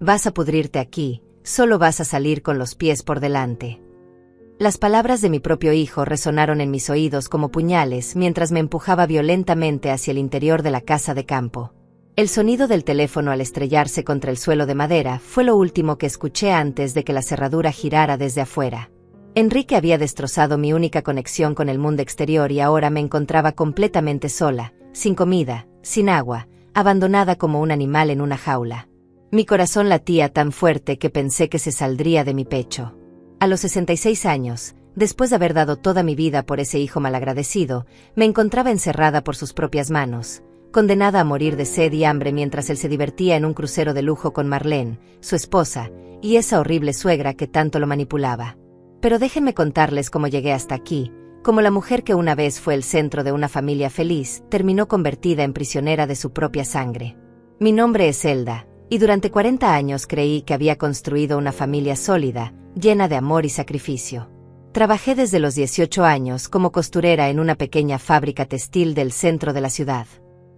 Vas a pudrirte aquí, solo vas a salir con los pies por delante. Las palabras de mi propio hijo resonaron en mis oídos como puñales mientras me empujaba violentamente hacia el interior de la casa de campo. El sonido del teléfono al estrellarse contra el suelo de madera fue lo último que escuché antes de que la cerradura girara desde afuera. Enrique había destrozado mi única conexión con el mundo exterior y ahora me encontraba completamente sola, sin comida, sin agua, abandonada como un animal en una jaula. Mi corazón latía tan fuerte que pensé que se saldría de mi pecho. A los 66 años, después de haber dado toda mi vida por ese hijo malagradecido, me encontraba encerrada por sus propias manos, condenada a morir de sed y hambre mientras él se divertía en un crucero de lujo con Marlene, su esposa, y esa horrible suegra que tanto lo manipulaba. Pero déjenme contarles cómo llegué hasta aquí, cómo la mujer que una vez fue el centro de una familia feliz, terminó convertida en prisionera de su propia sangre. Mi nombre es Elda, y durante 40 años creí que había construido una familia sólida, llena de amor y sacrificio. Trabajé desde los 18 años como costurera en una pequeña fábrica textil del centro de la ciudad.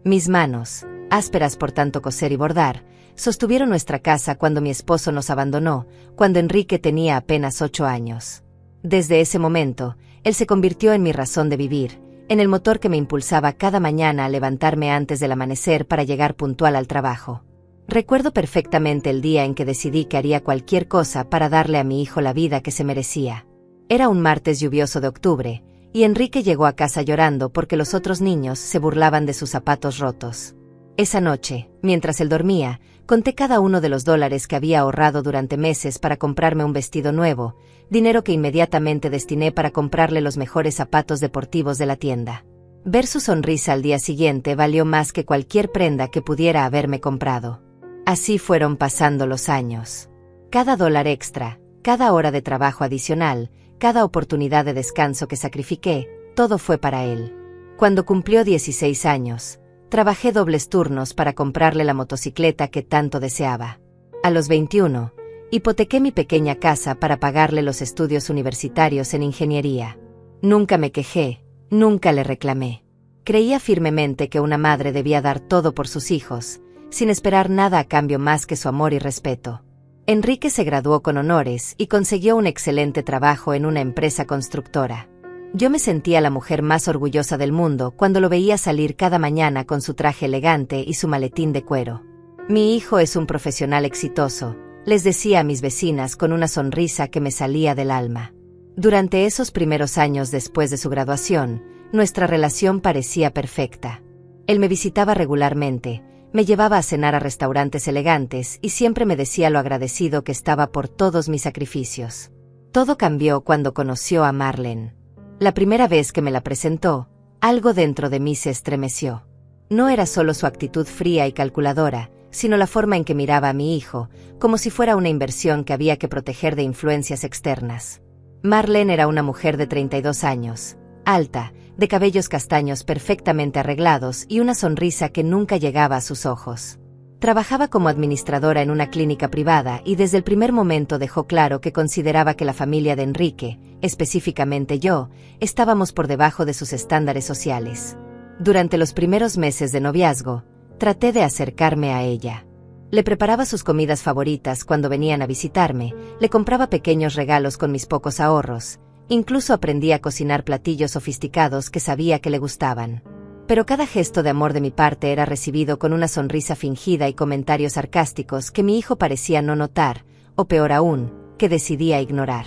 Mis manos, ásperas por tanto coser y bordar, sostuvieron nuestra casa cuando mi esposo nos abandonó, cuando Enrique tenía apenas 8 años. Desde ese momento, él se convirtió en mi razón de vivir, en el motor que me impulsaba cada mañana a levantarme antes del amanecer para llegar puntual al trabajo. Recuerdo perfectamente el día en que decidí que haría cualquier cosa para darle a mi hijo la vida que se merecía. Era un martes lluvioso de octubre, y Enrique llegó a casa llorando porque los otros niños se burlaban de sus zapatos rotos. Esa noche, mientras él dormía, conté cada uno de los dólares que había ahorrado durante meses para comprarme un vestido nuevo, dinero que inmediatamente destiné para comprarle los mejores zapatos deportivos de la tienda. Ver su sonrisa al día siguiente valió más que cualquier prenda que pudiera haberme comprado. Así fueron pasando los años. Cada dólar extra, cada hora de trabajo adicional, cada oportunidad de descanso que sacrifiqué, todo fue para él. Cuando cumplió 16 años, trabajé dobles turnos para comprarle la motocicleta que tanto deseaba. A los 21, hipotequé mi pequeña casa para pagarle los estudios universitarios en ingeniería. Nunca me quejé, nunca le reclamé. Creía firmemente que una madre debía dar todo por sus hijos, sin esperar nada a cambio más que su amor y respeto. Enrique se graduó con honores y consiguió un excelente trabajo en una empresa constructora. Yo me sentía la mujer más orgullosa del mundo cuando lo veía salir cada mañana con su traje elegante y su maletín de cuero. Mi hijo es un profesional exitoso, les decía a mis vecinas con una sonrisa que me salía del alma. Durante esos primeros años después de su graduación, nuestra relación parecía perfecta. Él me visitaba regularmente, me llevaba a cenar a restaurantes elegantes y siempre me decía lo agradecido que estaba por todos mis sacrificios. Todo cambió cuando conoció a Marlene. La primera vez que me la presentó, algo dentro de mí se estremeció. No era solo su actitud fría y calculadora, sino la forma en que miraba a mi hijo, como si fuera una inversión que había que proteger de influencias externas. Marlene era una mujer de 32 años, alta, de cabellos castaños perfectamente arreglados y una sonrisa que nunca llegaba a sus ojos. Trabajaba como administradora en una clínica privada y desde el primer momento dejó claro que consideraba que la familia de Enrique, específicamente yo, estábamos por debajo de sus estándares sociales. Durante los primeros meses de noviazgo, traté de acercarme a ella. Le preparaba sus comidas favoritas cuando venían a visitarme, le compraba pequeños regalos con mis pocos ahorros, incluso aprendí a cocinar platillos sofisticados que sabía que le gustaban. Pero cada gesto de amor de mi parte era recibido con una sonrisa fingida y comentarios sarcásticos que mi hijo parecía no notar, o peor aún, que decidía ignorar.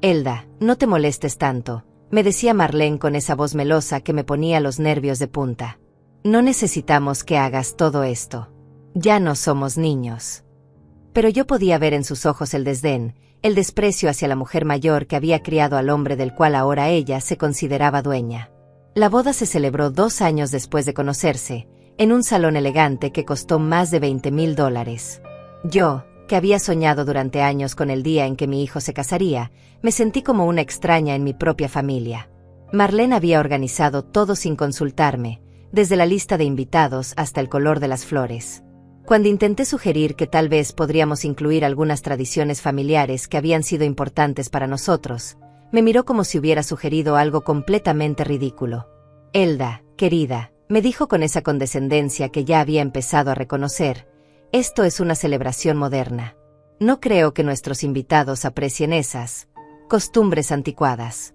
«Elda, no te molestes tanto», me decía Marlene con esa voz melosa que me ponía los nervios de punta. «No necesitamos que hagas todo esto. Ya no somos niños». Pero yo podía ver en sus ojos el desdén, el desprecio hacia la mujer mayor que había criado al hombre del cual ahora ella se consideraba dueña. La boda se celebró 2 años después de conocerse, en un salón elegante que costó más de $20,000. Yo, que había soñado durante años con el día en que mi hijo se casaría, me sentí como una extraña en mi propia familia. Marlene había organizado todo sin consultarme, desde la lista de invitados hasta el color de las flores. Cuando intenté sugerir que tal vez podríamos incluir algunas tradiciones familiares que habían sido importantes para nosotros, me miró como si hubiera sugerido algo completamente ridículo. «Elda, querida», me dijo con esa condescendencia que ya había empezado a reconocer, Esto es una celebración moderna. No creo que nuestros invitados aprecien esas costumbres anticuadas.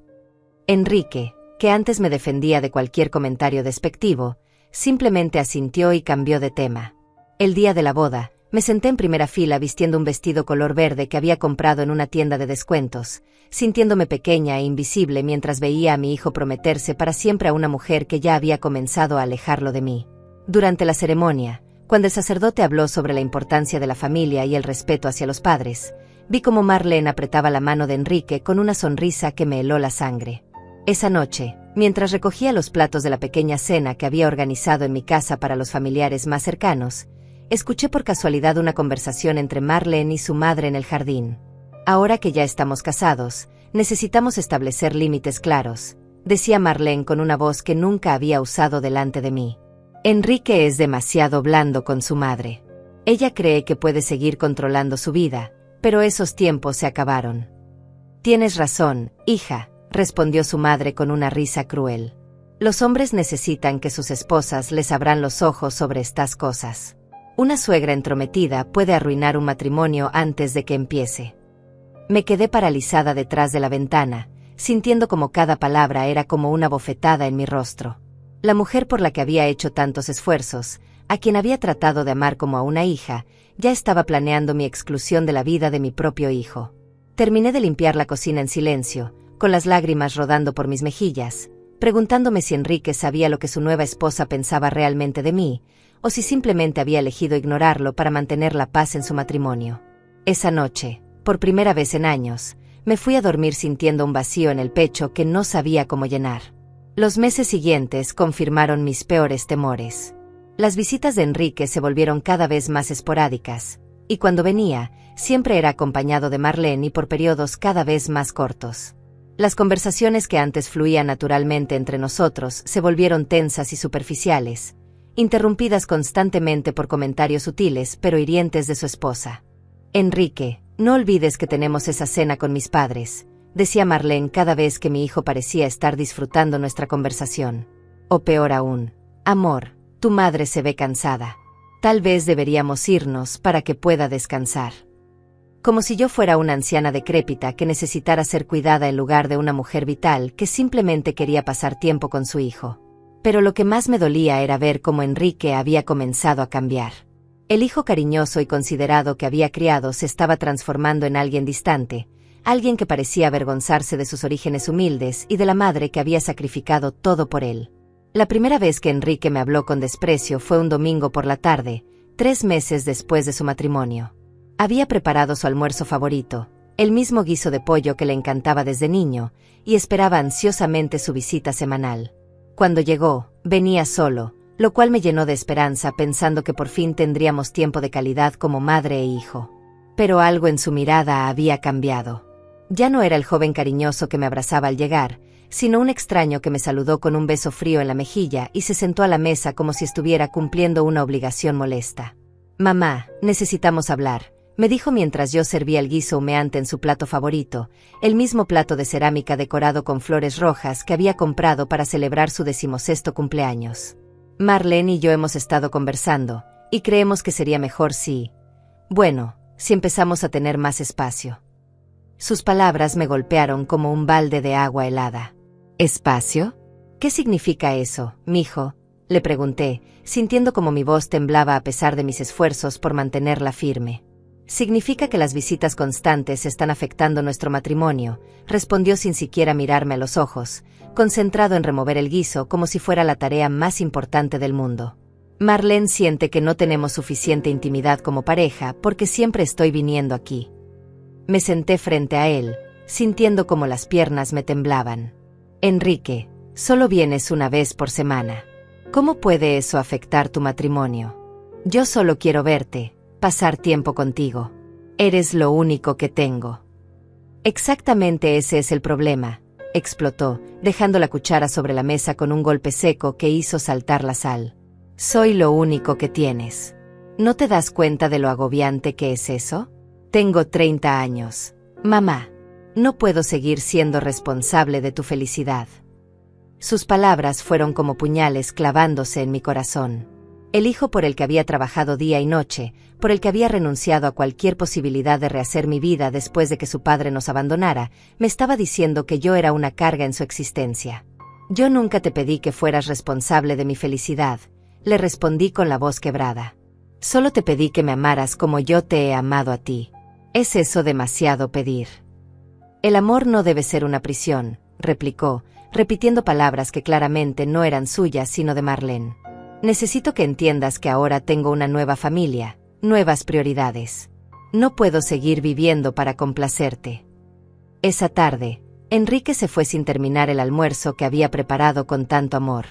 Enrique, que antes me defendía de cualquier comentario despectivo, simplemente asintió y cambió de tema. El día de la boda, me senté en primera fila vistiendo un vestido color verde que había comprado en una tienda de descuentos, sintiéndome pequeña e invisible mientras veía a mi hijo prometerse para siempre a una mujer que ya había comenzado a alejarlo de mí. Durante la ceremonia, cuando el sacerdote habló sobre la importancia de la familia y el respeto hacia los padres, vi cómo Marlene apretaba la mano de Enrique con una sonrisa que me heló la sangre. Esa noche, mientras recogía los platos de la pequeña cena que había organizado en mi casa para los familiares más cercanos, escuché por casualidad una conversación entre Marlene y su madre en el jardín. Ahora que ya estamos casados, necesitamos establecer límites claros, decía Marlene con una voz que nunca había usado delante de mí. Enrique es demasiado blando con su madre. Ella cree que puede seguir controlando su vida, pero esos tiempos se acabaron. Tienes razón, hija, respondió su madre con una risa cruel. Los hombres necesitan que sus esposas les abran los ojos sobre estas cosas. Una suegra entrometida puede arruinar un matrimonio antes de que empiece. Me quedé paralizada detrás de la ventana, sintiendo como cada palabra era como una bofetada en mi rostro. La mujer por la que había hecho tantos esfuerzos, a quien había tratado de amar como a una hija, ya estaba planeando mi exclusión de la vida de mi propio hijo. Terminé de limpiar la cocina en silencio, con las lágrimas rodando por mis mejillas, preguntándome si Enrique sabía lo que su nueva esposa pensaba realmente de mí, o si simplemente había elegido ignorarlo para mantener la paz en su matrimonio. Esa noche, por primera vez en años, me fui a dormir sintiendo un vacío en el pecho que no sabía cómo llenar. Los meses siguientes confirmaron mis peores temores. Las visitas de Enrique se volvieron cada vez más esporádicas, y cuando venía, siempre era acompañado de Marlene y por periodos cada vez más cortos. Las conversaciones que antes fluían naturalmente entre nosotros se volvieron tensas y superficiales, interrumpidas constantemente por comentarios sutiles pero hirientes de su esposa. Enrique, no olvides que tenemos esa cena con mis padres, decía Marlene cada vez que mi hijo parecía estar disfrutando nuestra conversación. O peor aún, amor, tu madre se ve cansada. Tal vez deberíamos irnos para que pueda descansar. Como si yo fuera una anciana decrépita que necesitara ser cuidada en lugar de una mujer vital que simplemente quería pasar tiempo con su hijo. Pero lo que más me dolía era ver cómo Enrique había comenzado a cambiar. El hijo cariñoso y considerado que había criado se estaba transformando en alguien distante, alguien que parecía avergonzarse de sus orígenes humildes y de la madre que había sacrificado todo por él. La primera vez que Enrique me habló con desprecio fue un domingo por la tarde, 3 meses después de su matrimonio. Había preparado su almuerzo favorito, el mismo guiso de pollo que le encantaba desde niño, y esperaba ansiosamente su visita semanal. Cuando llegó, venía solo, lo cual me llenó de esperanza pensando que por fin tendríamos tiempo de calidad como madre e hijo. Pero algo en su mirada había cambiado. Ya no era el joven cariñoso que me abrazaba al llegar, sino un extraño que me saludó con un beso frío en la mejilla y se sentó a la mesa como si estuviera cumpliendo una obligación molesta. «Mamá, necesitamos hablar», me dijo mientras yo servía el guiso humeante en su plato favorito, el mismo plato de cerámica decorado con flores rojas que había comprado para celebrar su 16º cumpleaños. Marlene y yo hemos estado conversando, y creemos que sería mejor si empezamos a tener más espacio. Sus palabras me golpearon como un balde de agua helada. ¿Espacio? ¿Qué significa eso, mijo?, le pregunté, sintiendo como mi voz temblaba a pesar de mis esfuerzos por mantenerla firme. Significa que las visitas constantes están afectando nuestro matrimonio, respondió sin siquiera mirarme a los ojos, concentrado en remover el guiso como si fuera la tarea más importante del mundo. Marlene siente que no tenemos suficiente intimidad como pareja porque siempre estoy viniendo aquí. Me senté frente a él, sintiendo como las piernas me temblaban. Enrique, solo vienes una vez por semana. ¿Cómo puede eso afectar tu matrimonio? Yo solo quiero verte, pasar tiempo contigo. Eres lo único que tengo. Exactamente ese es el problema, explotó, dejando la cuchara sobre la mesa con un golpe seco que hizo saltar la sal. Soy lo único que tienes. ¿No te das cuenta de lo agobiante que es eso? Tengo 30 años. Mamá, no puedo seguir siendo responsable de tu felicidad. Sus palabras fueron como puñales clavándose en mi corazón. El hijo por el que había trabajado día y noche, por el que había renunciado a cualquier posibilidad de rehacer mi vida después de que su padre nos abandonara, me estaba diciendo que yo era una carga en su existencia. Yo nunca te pedí que fueras responsable de mi felicidad, le respondí con la voz quebrada. Solo te pedí que me amaras como yo te he amado a ti. ¿Es eso demasiado pedir? El amor no debe ser una prisión, replicó, repitiendo palabras que claramente no eran suyas sino de Marlene. Necesito que entiendas que ahora tengo una nueva familia, nuevas prioridades. No puedo seguir viviendo para complacerte. Esa tarde, Enrique se fue sin terminar el almuerzo que había preparado con tanto amor.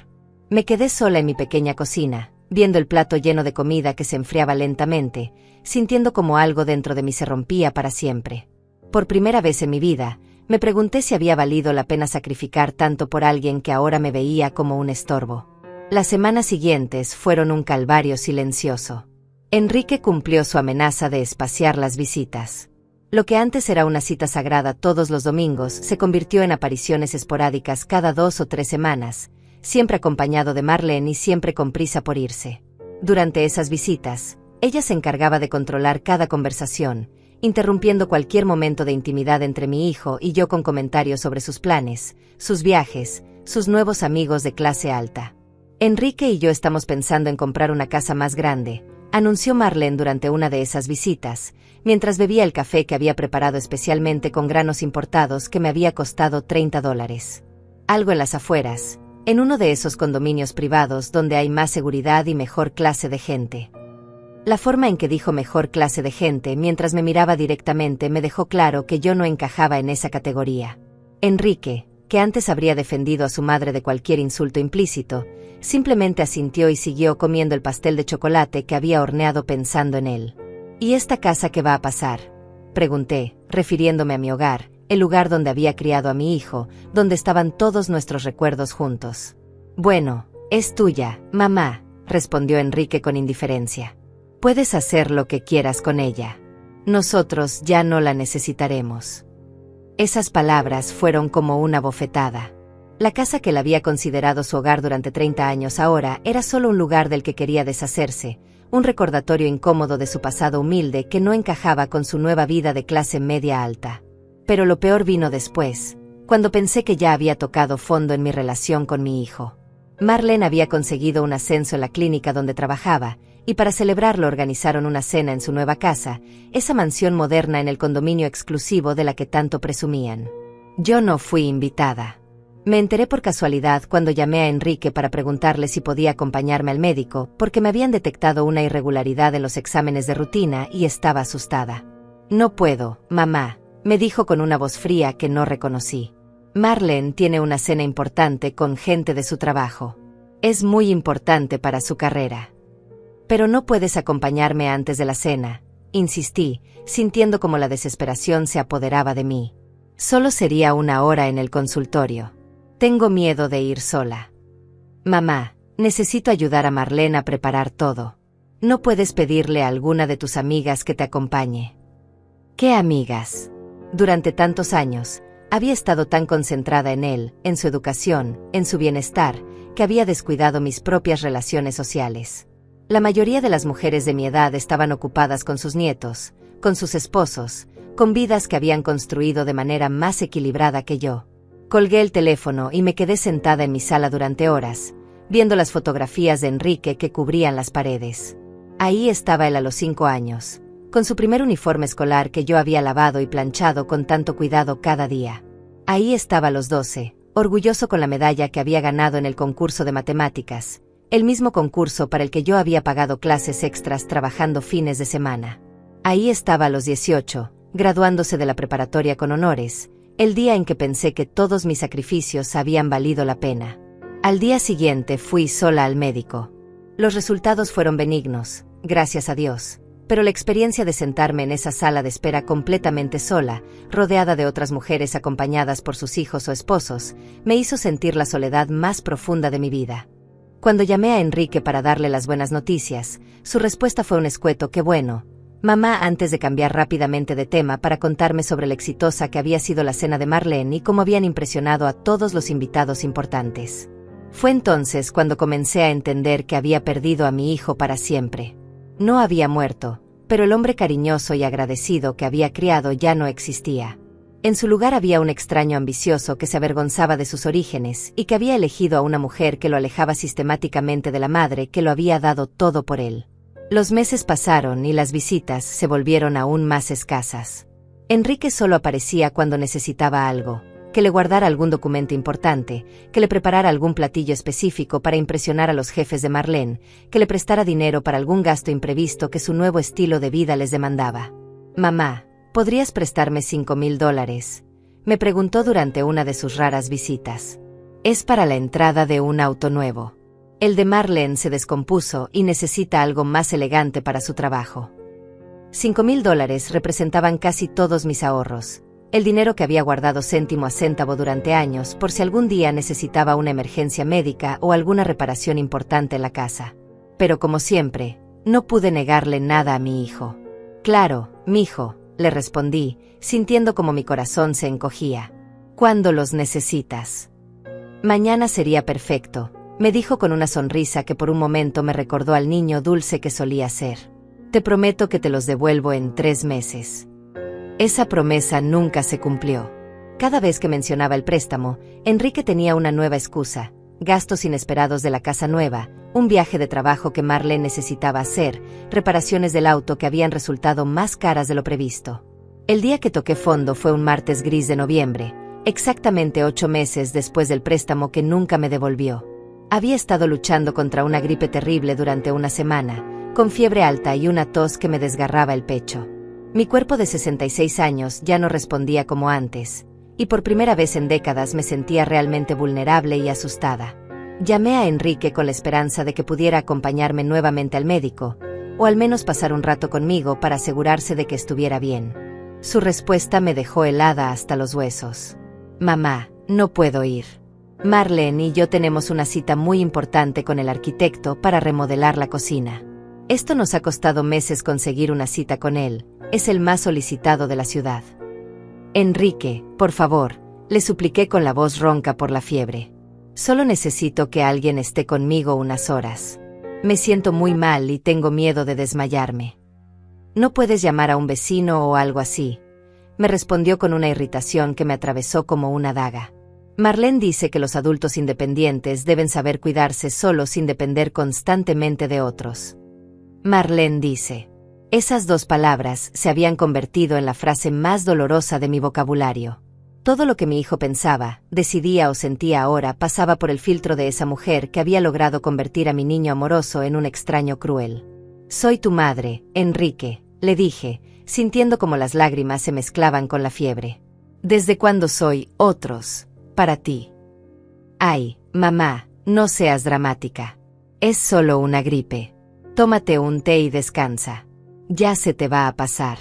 Me quedé sola en mi pequeña cocina, viendo el plato lleno de comida que se enfriaba lentamente, sintiendo como algo dentro de mí se rompía para siempre. Por primera vez en mi vida, me pregunté si había valido la pena sacrificar tanto por alguien que ahora me veía como un estorbo. Las semanas siguientes fueron un calvario silencioso. Enrique cumplió su amenaza de espaciar las visitas. Lo que antes era una cita sagrada todos los domingos se convirtió en apariciones esporádicas cada 2 o 3 semanas, siempre acompañado de Marlene y siempre con prisa por irse. Durante esas visitas, ella se encargaba de controlar cada conversación, interrumpiendo cualquier momento de intimidad entre mi hijo y yo con comentarios sobre sus planes, sus viajes, sus nuevos amigos de clase alta. Enrique y yo estamos pensando en comprar una casa más grande, anunció Marlene durante una de esas visitas, mientras bebía el café que había preparado especialmente con granos importados que me había costado $30. Algo en las afueras, en uno de esos condominios privados donde hay más seguridad y mejor clase de gente. La forma en que dijo mejor clase de gente mientras me miraba directamente me dejó claro que yo no encajaba en esa categoría. Enrique, que antes habría defendido a su madre de cualquier insulto implícito, simplemente asintió y siguió comiendo el pastel de chocolate que había horneado pensando en él. ¿Y esta casa qué va a pasar?, pregunté, refiriéndome a mi hogar, el lugar donde había criado a mi hijo, donde estaban todos nuestros recuerdos juntos. Bueno, es tuya, mamá, respondió Enrique con indiferencia. Puedes hacer lo que quieras con ella. Nosotros ya no la necesitaremos. Esas palabras fueron como una bofetada. La casa que él había considerado su hogar durante 30 años ahora era solo un lugar del que quería deshacerse, un recordatorio incómodo de su pasado humilde que no encajaba con su nueva vida de clase media alta. Pero lo peor vino después, cuando pensé que ya había tocado fondo en mi relación con mi hijo. Marlene había conseguido un ascenso en la clínica donde trabajaba, y para celebrarlo organizaron una cena en su nueva casa, esa mansión moderna en el condominio exclusivo de la que tanto presumían. Yo no fui invitada. Me enteré por casualidad cuando llamé a Enrique para preguntarle si podía acompañarme al médico, porque me habían detectado una irregularidad en los exámenes de rutina y estaba asustada. No puedo, mamá, me dijo con una voz fría que no reconocí. Marlene tiene una cena importante con gente de su trabajo. Es muy importante para su carrera. Pero no puedes acompañarme antes de la cena, insistí, sintiendo como la desesperación se apoderaba de mí. Solo sería 1 hora en el consultorio. Tengo miedo de ir sola. Mamá, necesito ayudar a Marlene a preparar todo. ¿No puedes pedirle a alguna de tus amigas que te acompañe? ¿Qué amigas? Durante tantos años, había estado tan concentrada en él, en su educación, en su bienestar, que había descuidado mis propias relaciones sociales. La mayoría de las mujeres de mi edad estaban ocupadas con sus nietos, con sus esposos, con vidas que habían construido de manera más equilibrada que yo. Colgué el teléfono y me quedé sentada en mi sala durante horas, viendo las fotografías de Enrique que cubrían las paredes. Ahí estaba él a los 5 años, con su primer uniforme escolar que yo había lavado y planchado con tanto cuidado cada día. Ahí estaba a los 12, orgulloso con la medalla que había ganado en el concurso de matemáticas, el mismo concurso para el que yo había pagado clases extras trabajando fines de semana. Ahí estaba a los 18, graduándose de la preparatoria con honores, el día en que pensé que todos mis sacrificios habían valido la pena. Al día siguiente fui sola al médico. Los resultados fueron benignos, gracias a Dios, pero la experiencia de sentarme en esa sala de espera completamente sola, rodeada de otras mujeres acompañadas por sus hijos o esposos, me hizo sentir la soledad más profunda de mi vida. Cuando llamé a Enrique para darle las buenas noticias, su respuesta fue un escueto «qué bueno, mamá», antes de cambiar rápidamente de tema para contarme sobre lo exitosa que había sido la cena de Marlene y cómo habían impresionado a todos los invitados importantes. Fue entonces cuando comencé a entender que había perdido a mi hijo para siempre. No había muerto, pero el hombre cariñoso y agradecido que había criado ya no existía. En su lugar había un extraño ambicioso que se avergonzaba de sus orígenes y que había elegido a una mujer que lo alejaba sistemáticamente de la madre que lo había dado todo por él. Los meses pasaron y las visitas se volvieron aún más escasas. Enrique solo aparecía cuando necesitaba algo, que le guardara algún documento importante, que le preparara algún platillo específico para impresionar a los jefes de Marlene, que le prestara dinero para algún gasto imprevisto que su nuevo estilo de vida les demandaba. «Mamá, ¿podrías prestarme $5,000?» me preguntó durante una de sus raras visitas. «Es para la entrada de un auto nuevo. El de Marlene se descompuso y necesita algo más elegante para su trabajo». $5,000 representaban casi todos mis ahorros, el dinero que había guardado céntimo a céntavo durante años por si algún día necesitaba una emergencia médica o alguna reparación importante en la casa. Pero como siempre, no pude negarle nada a mi hijo. «Claro, mijo», le respondí, sintiendo como mi corazón se encogía. «¿Cuándo los necesitas?» «Mañana sería perfecto», me dijo con una sonrisa que por un momento me recordó al niño dulce que solía ser. «Te prometo que te los devuelvo en 3 meses». Esa promesa nunca se cumplió. Cada vez que mencionaba el préstamo, Enrique tenía una nueva excusa: gastos inesperados de la casa nueva, un viaje de trabajo que Marlene necesitaba hacer, reparaciones del auto que habían resultado más caras de lo previsto. El día que toqué fondo fue un martes gris de noviembre, exactamente 8 meses después del préstamo que nunca me devolvió. Había estado luchando contra una gripe terrible durante una semana, con fiebre alta y una tos que me desgarraba el pecho. Mi cuerpo de 66 años ya no respondía como antes, y por primera vez en décadas me sentía realmente vulnerable y asustada. Llamé a Enrique con la esperanza de que pudiera acompañarme nuevamente al médico, o al menos pasar un rato conmigo para asegurarse de que estuviera bien. Su respuesta me dejó helada hasta los huesos. «Mamá, no puedo ir. Marlene y yo tenemos una cita muy importante con el arquitecto para remodelar la cocina. Esto nos ha costado meses conseguir una cita con él, es el más solicitado de la ciudad». «Enrique, por favor», le supliqué con la voz ronca por la fiebre. «Solo necesito que alguien esté conmigo unas horas. Me siento muy mal y tengo miedo de desmayarme». «¿No puedes llamar a un vecino o algo así?», me respondió con una irritación que me atravesó como una daga. «Marlene dice que los adultos independientes deben saber cuidarse solos sin depender constantemente de otros». «Marlene dice». Esas 2 palabras se habían convertido en la frase más dolorosa de mi vocabulario. Todo lo que mi hijo pensaba, decidía o sentía ahora pasaba por el filtro de esa mujer que había logrado convertir a mi niño amoroso en un extraño cruel. «Soy tu madre, Enrique», le dije, sintiendo como las lágrimas se mezclaban con la fiebre. «¿Desde cuándo soy otros para ti?» «Ay, mamá, no seas dramática. Es solo una gripe. Tómate un té y descansa. Ya se te va a pasar».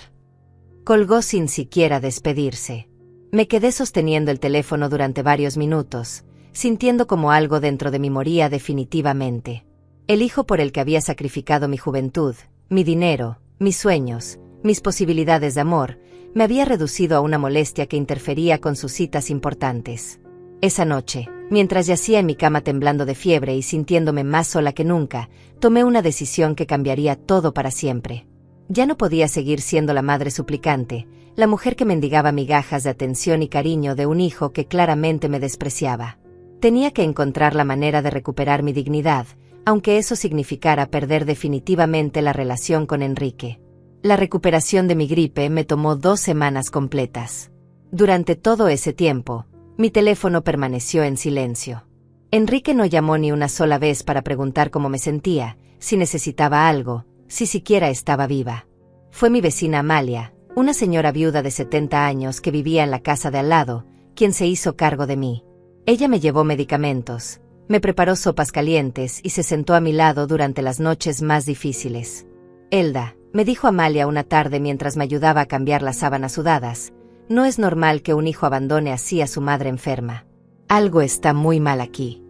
Colgó sin siquiera despedirse. Me quedé sosteniendo el teléfono durante varios minutos, sintiendo como algo dentro de mí moría definitivamente. El hijo por el que había sacrificado mi juventud, mi dinero, mis sueños, mis posibilidades de amor, me había reducido a una molestia que interfería con sus citas importantes. Esa noche, mientras yacía en mi cama temblando de fiebre y sintiéndome más sola que nunca, tomé una decisión que cambiaría todo para siempre. Ya no podía seguir siendo la madre suplicante, la mujer que mendigaba migajas de atención y cariño de un hijo que claramente me despreciaba. Tenía que encontrar la manera de recuperar mi dignidad, aunque eso significara perder definitivamente la relación con Enrique. La recuperación de mi gripe me tomó 2 semanas completas. Durante todo ese tiempo, mi teléfono permaneció en silencio. Enrique no llamó ni una sola vez para preguntar cómo me sentía, si necesitaba algo, si siquiera estaba viva. Fue mi vecina Amalia, una señora viuda de 70 años que vivía en la casa de al lado, quien se hizo cargo de mí. Ella me llevó medicamentos, me preparó sopas calientes y se sentó a mi lado durante las noches más difíciles. «Elda», me dijo Amalia una tarde mientras me ayudaba a cambiar las sábanas sudadas, «no es normal que un hijo abandone así a su madre enferma. Algo está muy mal aquí».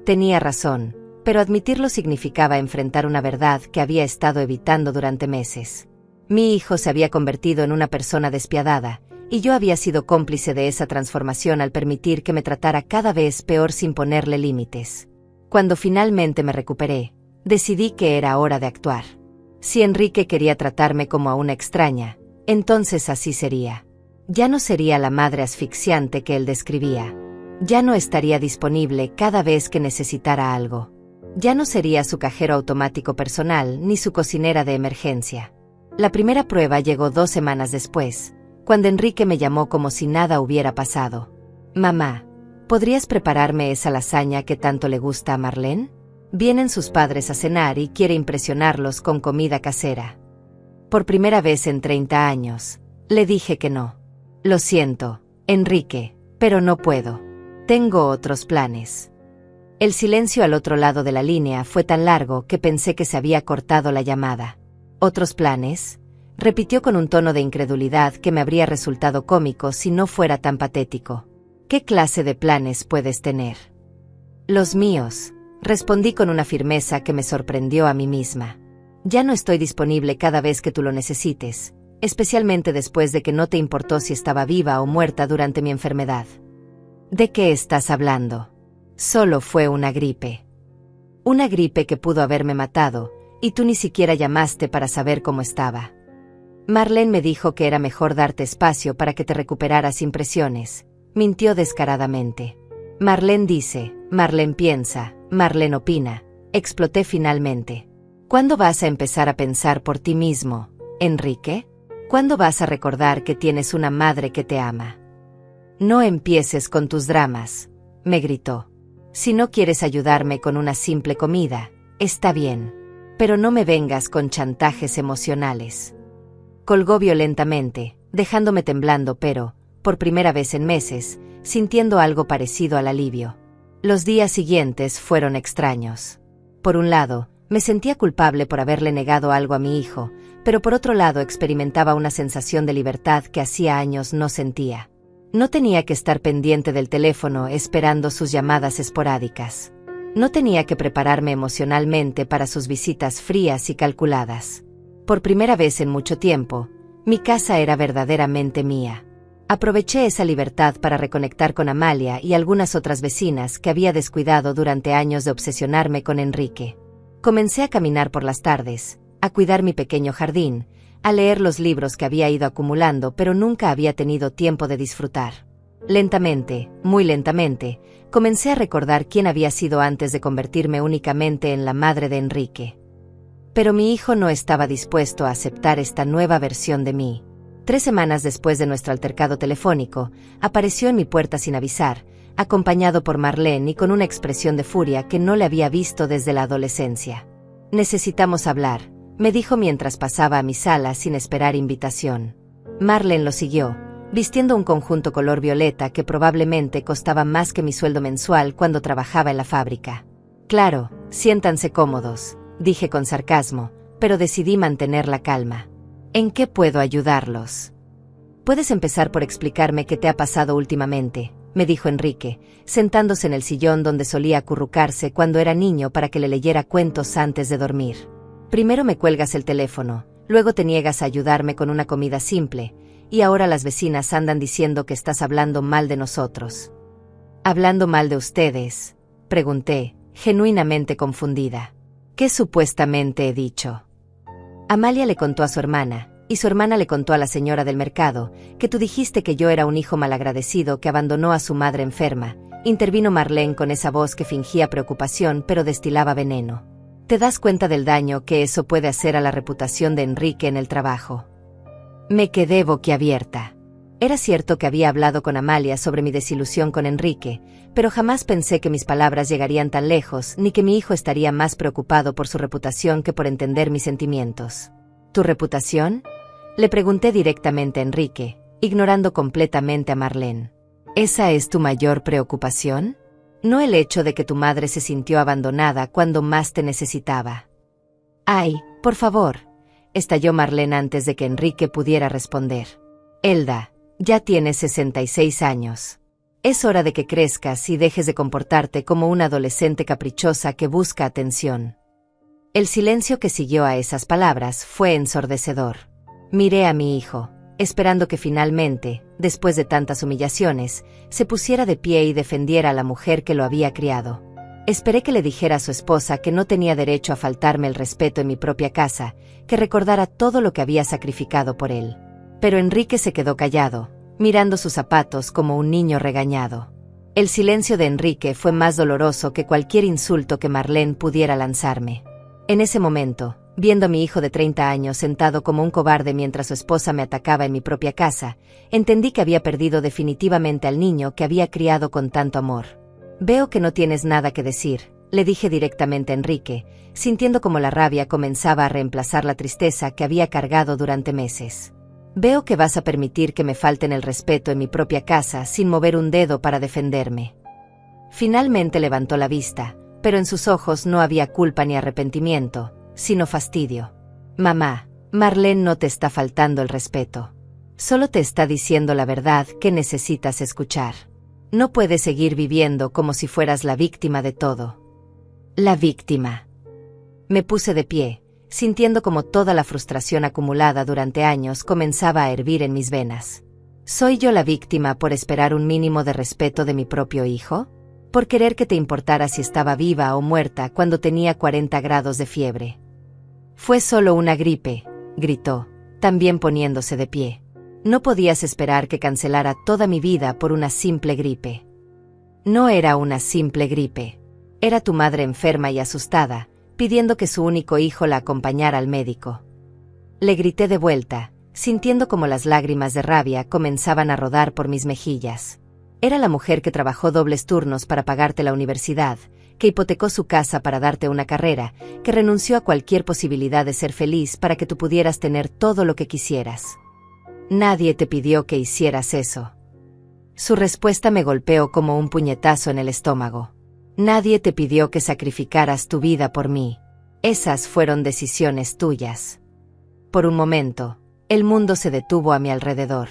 Tenía razón, pero admitirlo significaba enfrentar una verdad que había estado evitando durante meses. Mi hijo se había convertido en una persona despiadada, y yo había sido cómplice de esa transformación al permitir que me tratara cada vez peor sin ponerle límites. Cuando finalmente me recuperé, decidí que era hora de actuar. Si Enrique quería tratarme como a una extraña, entonces así sería. Ya no sería la madre asfixiante que él describía. Ya no estaría disponible cada vez que necesitara algo. Ya no sería su cajero automático personal ni su cocinera de emergencia. La primera prueba llegó 2 semanas después, cuando Enrique me llamó como si nada hubiera pasado. «Mamá, ¿podrías prepararme esa lasaña que tanto le gusta a Marlene? Vienen sus padres a cenar y quiere impresionarlos con comida casera». Por primera vez en 30 años, le dije que no. «Lo siento, Enrique, pero no puedo. Tengo otros planes». El silencio al otro lado de la línea fue tan largo que pensé que se había cortado la llamada. «¿Otros planes?», repitió con un tono de incredulidad que me habría resultado cómico si no fuera tan patético. «¿Qué clase de planes puedes tener?». «Los míos», respondí con una firmeza que me sorprendió a mí misma. «Ya no estoy disponible cada vez que tú lo necesites, especialmente después de que no te importó si estaba viva o muerta durante mi enfermedad». «¿De qué estás hablando?». «Solo fue una gripe». «Una gripe que pudo haberme matado, y tú ni siquiera llamaste para saber cómo estaba». «Marlene me dijo que era mejor darte espacio para que te recuperaras sin presiones», mintió descaradamente. «Marlene dice, Marlene piensa, Marlene opina», exploté finalmente. «¿Cuándo vas a empezar a pensar por ti mismo, Enrique? ¿Cuándo vas a recordar que tienes una madre que te ama?». «No empieces con tus dramas», me gritó. «Si no quieres ayudarme con una simple comida, está bien. Pero no me vengas con chantajes emocionales». Colgó violentamente, dejándome temblando pero, por primera vez en meses, sintiendo algo parecido al alivio. Los días siguientes fueron extraños. Por un lado, me sentía culpable por haberle negado algo a mi hijo, pero por otro lado experimentaba una sensación de libertad que hacía años no sentía. No tenía que estar pendiente del teléfono esperando sus llamadas esporádicas. No tenía que prepararme emocionalmente para sus visitas frías y calculadas. Por primera vez en mucho tiempo, mi casa era verdaderamente mía. Aproveché esa libertad para reconectar con Amalia y algunas otras vecinas que había descuidado durante años de obsesionarme con Enrique. Comencé a caminar por las tardes, a cuidar mi pequeño jardín, a leer los libros que había ido acumulando pero nunca había tenido tiempo de disfrutar. Lentamente, muy lentamente, comencé a recordar quién había sido antes de convertirme únicamente en la madre de Enrique. Pero mi hijo no estaba dispuesto a aceptar esta nueva versión de mí. 3 semanas después de nuestro altercado telefónico, apareció en mi puerta sin avisar, acompañado por Marlene y con una expresión de furia que no le había visto desde la adolescencia. «Necesitamos hablar», me dijo mientras pasaba a mi sala sin esperar invitación. Marlene lo siguió, vistiendo un conjunto color violeta que probablemente costaba más que mi sueldo mensual cuando trabajaba en la fábrica. «Claro, siéntanse cómodos», dije con sarcasmo, pero decidí mantener la calma. «¿En qué puedo ayudarlos?». «Puedes empezar por explicarme qué te ha pasado últimamente», me dijo Enrique, sentándose en el sillón donde solía acurrucarse cuando era niño para que le leyera cuentos antes de dormir. «Primero me cuelgas el teléfono, luego te niegas a ayudarme con una comida simple, y ahora las vecinas andan diciendo que estás hablando mal de nosotros». «¿Hablando mal de ustedes?», pregunté, genuinamente confundida. «¿Qué supuestamente he dicho?». «Amalia le contó a su hermana, y su hermana le contó a la señora del mercado, que tú dijiste que yo era un hijo malagradecido que abandonó a su madre enferma», intervino Marlene con esa voz que fingía preocupación pero destilaba veneno. «¿Te das cuenta del daño que eso puede hacer a la reputación de Enrique en el trabajo?». Me quedé boquiabierta. Era cierto que había hablado con Amalia sobre mi desilusión con Enrique, pero jamás pensé que mis palabras llegarían tan lejos ni que mi hijo estaría más preocupado por su reputación que por entender mis sentimientos. «¿Tu reputación?», le pregunté directamente a Enrique, ignorando completamente a Marlene. «¿Esa es tu mayor preocupación? ¿No el hecho de que tu madre se sintió abandonada cuando más te necesitaba?». «Ay, por favor», estalló Marlene antes de que Enrique pudiera responder. «Elda, ya tienes 66 años. Es hora de que crezcas y dejes de comportarte como una adolescente caprichosa que busca atención». El silencio que siguió a esas palabras fue ensordecedor. Miré a mi hijo. esperando que finalmente, después de tantas humillaciones, se pusiera de pie y defendiera a la mujer que lo había criado. Esperé que le dijera a su esposa que no tenía derecho a faltarme el respeto en mi propia casa, que recordara todo lo que había sacrificado por él. Pero Enrique se quedó callado, mirando sus zapatos como un niño regañado. El silencio de Enrique fue más doloroso que cualquier insulto que Marlene pudiera lanzarme. En ese momento, viendo a mi hijo de 30 años sentado como un cobarde mientras su esposa me atacaba en mi propia casa, entendí que había perdido definitivamente al niño que había criado con tanto amor. Veo que no tienes nada que decir, le dije directamente a Enrique, sintiendo como la rabia comenzaba a reemplazar la tristeza que había cargado durante meses. Veo que vas a permitir que me falten el respeto en mi propia casa sin mover un dedo para defenderme. Finalmente levantó la vista, pero en sus ojos no había culpa ni arrepentimiento, sino fastidio. Mamá, Marlene no te está faltando el respeto. Solo te está diciendo la verdad que necesitas escuchar. No puedes seguir viviendo como si fueras la víctima de todo. La víctima. Me puse de pie, sintiendo como toda la frustración acumulada durante años comenzaba a hervir en mis venas. ¿Soy yo la víctima por esperar un mínimo de respeto de mi propio hijo? ¿Por querer que te importara si estaba viva o muerta cuando tenía 40 grados de fiebre? Fue solo una gripe, gritó, también poniéndose de pie. No podías esperar que cancelara toda mi vida por una simple gripe. No era una simple gripe. Era tu madre enferma y asustada, pidiendo que su único hijo la acompañara al médico. Le grité de vuelta, sintiendo como las lágrimas de rabia comenzaban a rodar por mis mejillas. Era la mujer que trabajó dobles turnos para pagarte la universidad, que hipotecó su casa para darte una carrera, que renunció a cualquier posibilidad de ser feliz para que tú pudieras tener todo lo que quisieras. Nadie te pidió que hicieras eso. Su respuesta me golpeó como un puñetazo en el estómago. Nadie te pidió que sacrificaras tu vida por mí. Esas fueron decisiones tuyas. Por un momento, el mundo se detuvo a mi alrededor.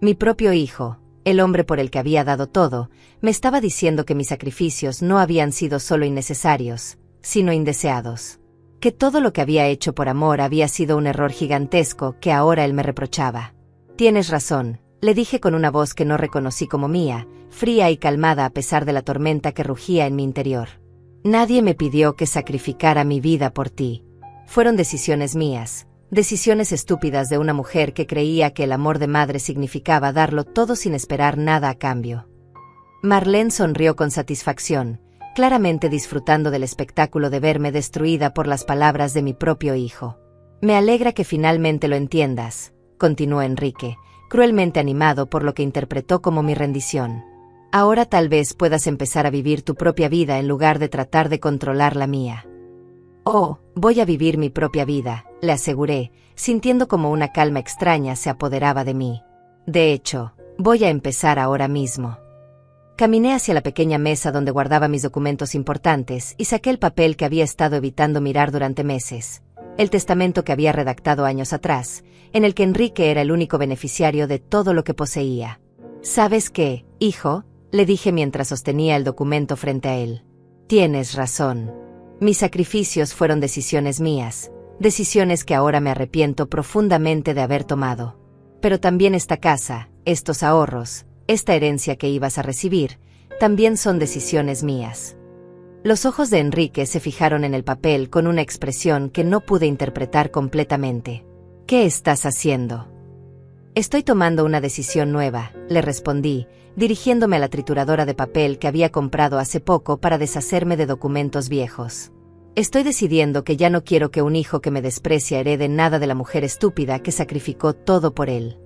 Mi propio hijo, el hombre por el que había dado todo, me estaba diciendo que mis sacrificios no habían sido solo innecesarios, sino indeseados. Que todo lo que había hecho por amor había sido un error gigantesco que ahora él me reprochaba. Tienes razón, le dije con una voz que no reconocí como mía, fría y calmada a pesar de la tormenta que rugía en mi interior. Nadie me pidió que sacrificara mi vida por ti. Fueron decisiones mías, decisiones estúpidas de una mujer que creía que el amor de madre significaba darlo todo sin esperar nada a cambio. Marlene sonrió con satisfacción, claramente disfrutando del espectáculo de verme destruida por las palabras de mi propio hijo. Me alegra que finalmente lo entiendas, continuó Enrique, cruelmente animado por lo que interpretó como mi rendición. Ahora tal vez puedas empezar a vivir tu propia vida en lugar de tratar de controlar la mía. Oh, voy a vivir mi propia vida, le aseguré, sintiendo como una calma extraña se apoderaba de mí. De hecho, voy a empezar ahora mismo. Caminé hacia la pequeña mesa donde guardaba mis documentos importantes y saqué el papel que había estado evitando mirar durante meses. El testamento que había redactado años atrás, en el que Enrique era el único beneficiario de todo lo que poseía. ¿Sabes qué, hijo?, le dije mientras sostenía el documento frente a él. Tienes razón. Mis sacrificios fueron decisiones mías, decisiones que ahora me arrepiento profundamente de haber tomado. Pero también esta casa, estos ahorros, esta herencia que ibas a recibir, también son decisiones mías. Los ojos de Enrique se fijaron en el papel con una expresión que no pude interpretar completamente. ¿Qué estás haciendo? Estoy tomando una decisión nueva, le respondí, dirigiéndome a la trituradora de papel que había comprado hace poco para deshacerme de documentos viejos. Estoy decidiendo que ya no quiero que un hijo que me desprecia herede nada de la mujer estúpida que sacrificó todo por él.